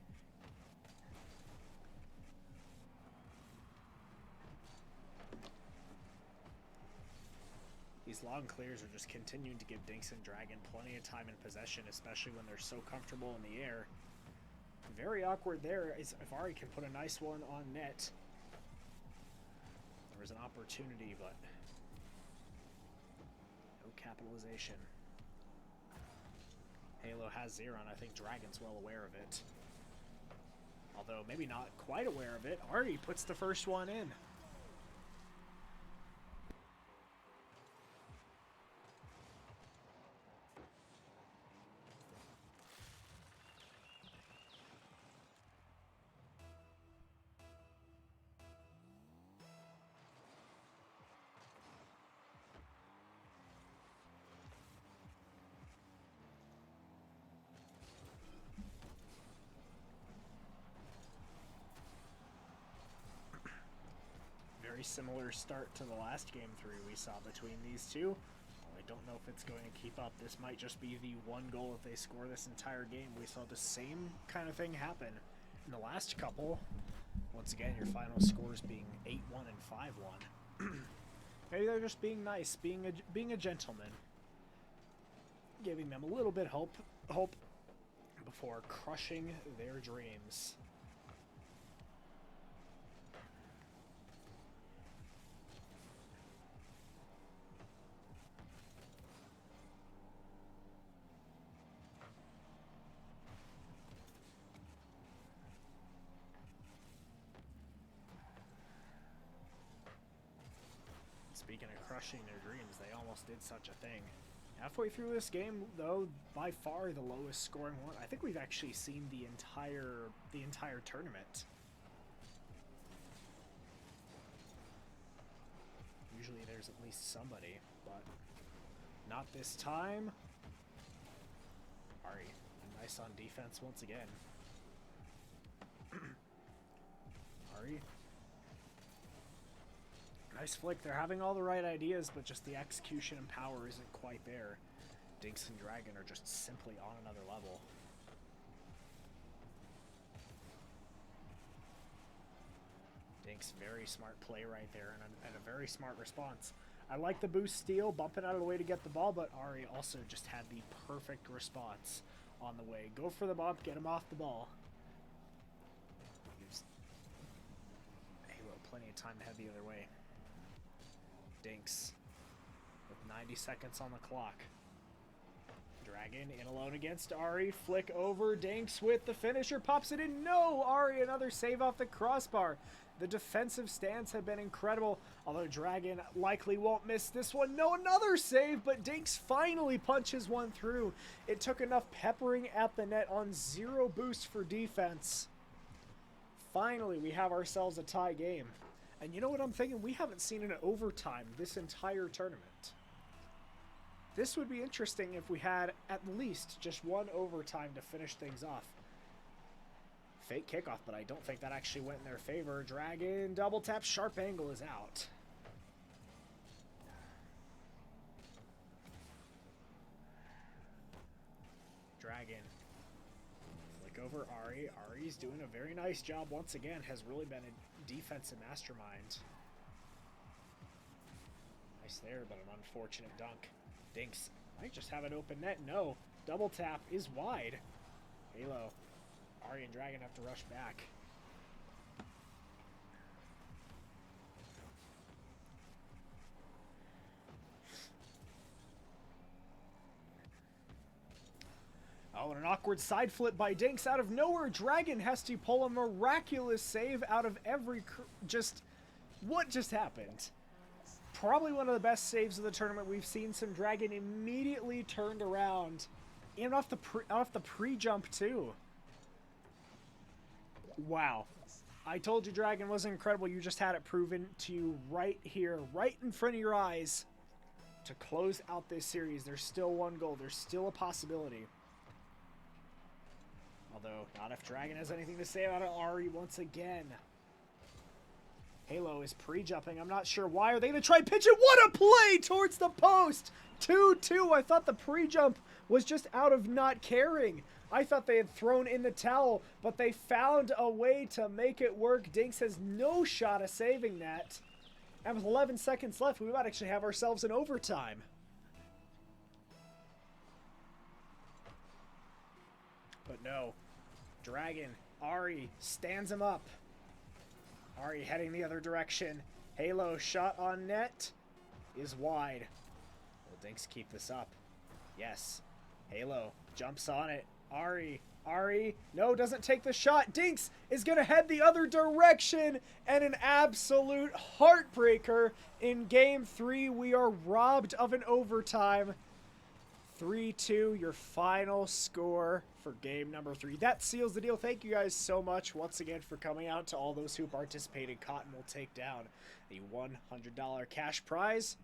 These long clears are just continuing to give Dinks and Dragon plenty of time in possession, especially when they're so comfortable in the air. Very awkward there. If Ari can put a nice one on net. There was an opportunity, but no capitalization. Halo has Zero, and I think Dragon's well aware of it. Although maybe not quite aware of it. Ari puts the first one in. Very similar start to the last game 3 we saw between these two. Only don't know if it's going to keep up. This might just be the one goal if they score this entire game. We saw the same kind of thing happen in the last couple. Once again, your final scores being 8-1 and 5-1. Maybe they're just being nice, being a gentleman, giving them a little bit hope before crushing their dreams. Speaking of crushing their dreams, they almost did such a thing. Halfway through this game, though, by far the lowest scoring one. I think we've actually seen the entire tournament. Usually there's at least somebody, but not this time. Ari, nice on defense once again. Ari. Nice flick. They're having all the right ideas, but just the execution and power isn't quite there. Dinks and Dragon are just simply on another level. Dinks, very smart play right there, and a very smart response. I like the boost steal, bumping out of the way to get the ball, but Ari also just had the perfect response on the way. Go for the bump, get him off the ball. Gives Halo plenty of time to head the other way. Dinks with 90 seconds on the clock. Dragon in alone against Ari. Flick over. Dinks with the finisher. Pops it in. No! Ari, another save off the crossbar. The defensive stance have been incredible, although Dragon likely won't miss this one. No, another save, but Dinks finally punches one through. It took enough peppering at the net on 0 boost for defense. Finally, we have ourselves a tie game. And you know what I'm thinking? We haven't seen an overtime this entire tournament. This would be interesting if we had at least just one overtime to finish things off. Fake kickoff, but I don't think that actually went in their favor. Dragon, double tap, sharp angle is out. Dragon. Flick over Ari. Ari's doing a very nice job once again. Has really been a defensive mastermind. Nice there, but an unfortunate dunk. Dinks might just have an open net. No. Double tap is wide. Halo. Ari and Dragon have to rush back. Oh, and an awkward side flip by Dinks out of nowhere. Dragon has to pull a miraculous save out of every... What just happened? Probably one of the best saves of the tournament. We've seen some. Dragon immediately turned around. And off the pre-jump, too. Wow. I told you Dragon was incredible. You just had it proven to you right here, right in front of your eyes. To close out this series, there's still one goal. There's still a possibility. Although, not if Dragon has anything to say about it. Ari once again. Halo is pre-jumping. I'm not sure why. Are they going to try and pitch it? What a play towards the post! 2-2. I thought the pre-jump was just out of not caring. I thought they had thrown in the towel, but they found a way to make it work. Dinks has no shot of saving that. And with 11 seconds left, we might actually have ourselves an overtime. But no. Dragon, Ari stands him up. Ari heading the other direction. Halo shot on net is wide. Will Dinks keep this up? Yes. Halo jumps on it. Ari, no, doesn't take the shot. Dinks is going to head the other direction, and an absolute heartbreaker in Game 3. We are robbed of an overtime. 3-2, your final score for game number 3. That seals the deal. Thank you guys so much once again for coming out. To all those who participated, Cotton will take down the $100 cash prize.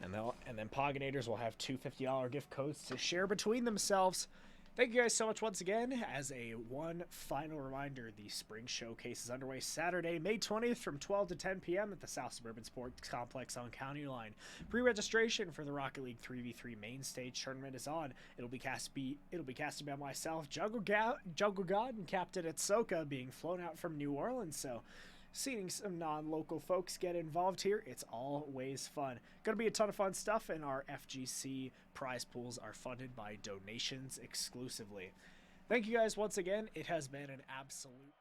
And then Poginators will have two $50 gift codes to share between themselves. Thank you guys so much once again. As a one final reminder, the Spring Showcase is underway Saturday, May 20th from 12 to 10 p.m. at the South Suburban Sports Complex on County Line. Pre-registration for the Rocket League 3v3 main stage tournament is on. It'll be casted by myself, Jungle God, and Captain Atsoka being flown out from New Orleans. So seeing some non-local folks get involved here, it's always fun. Gonna be a ton of fun stuff, and our FGC prize pools are funded by donations exclusively. Thank you guys once again. It has been an absolute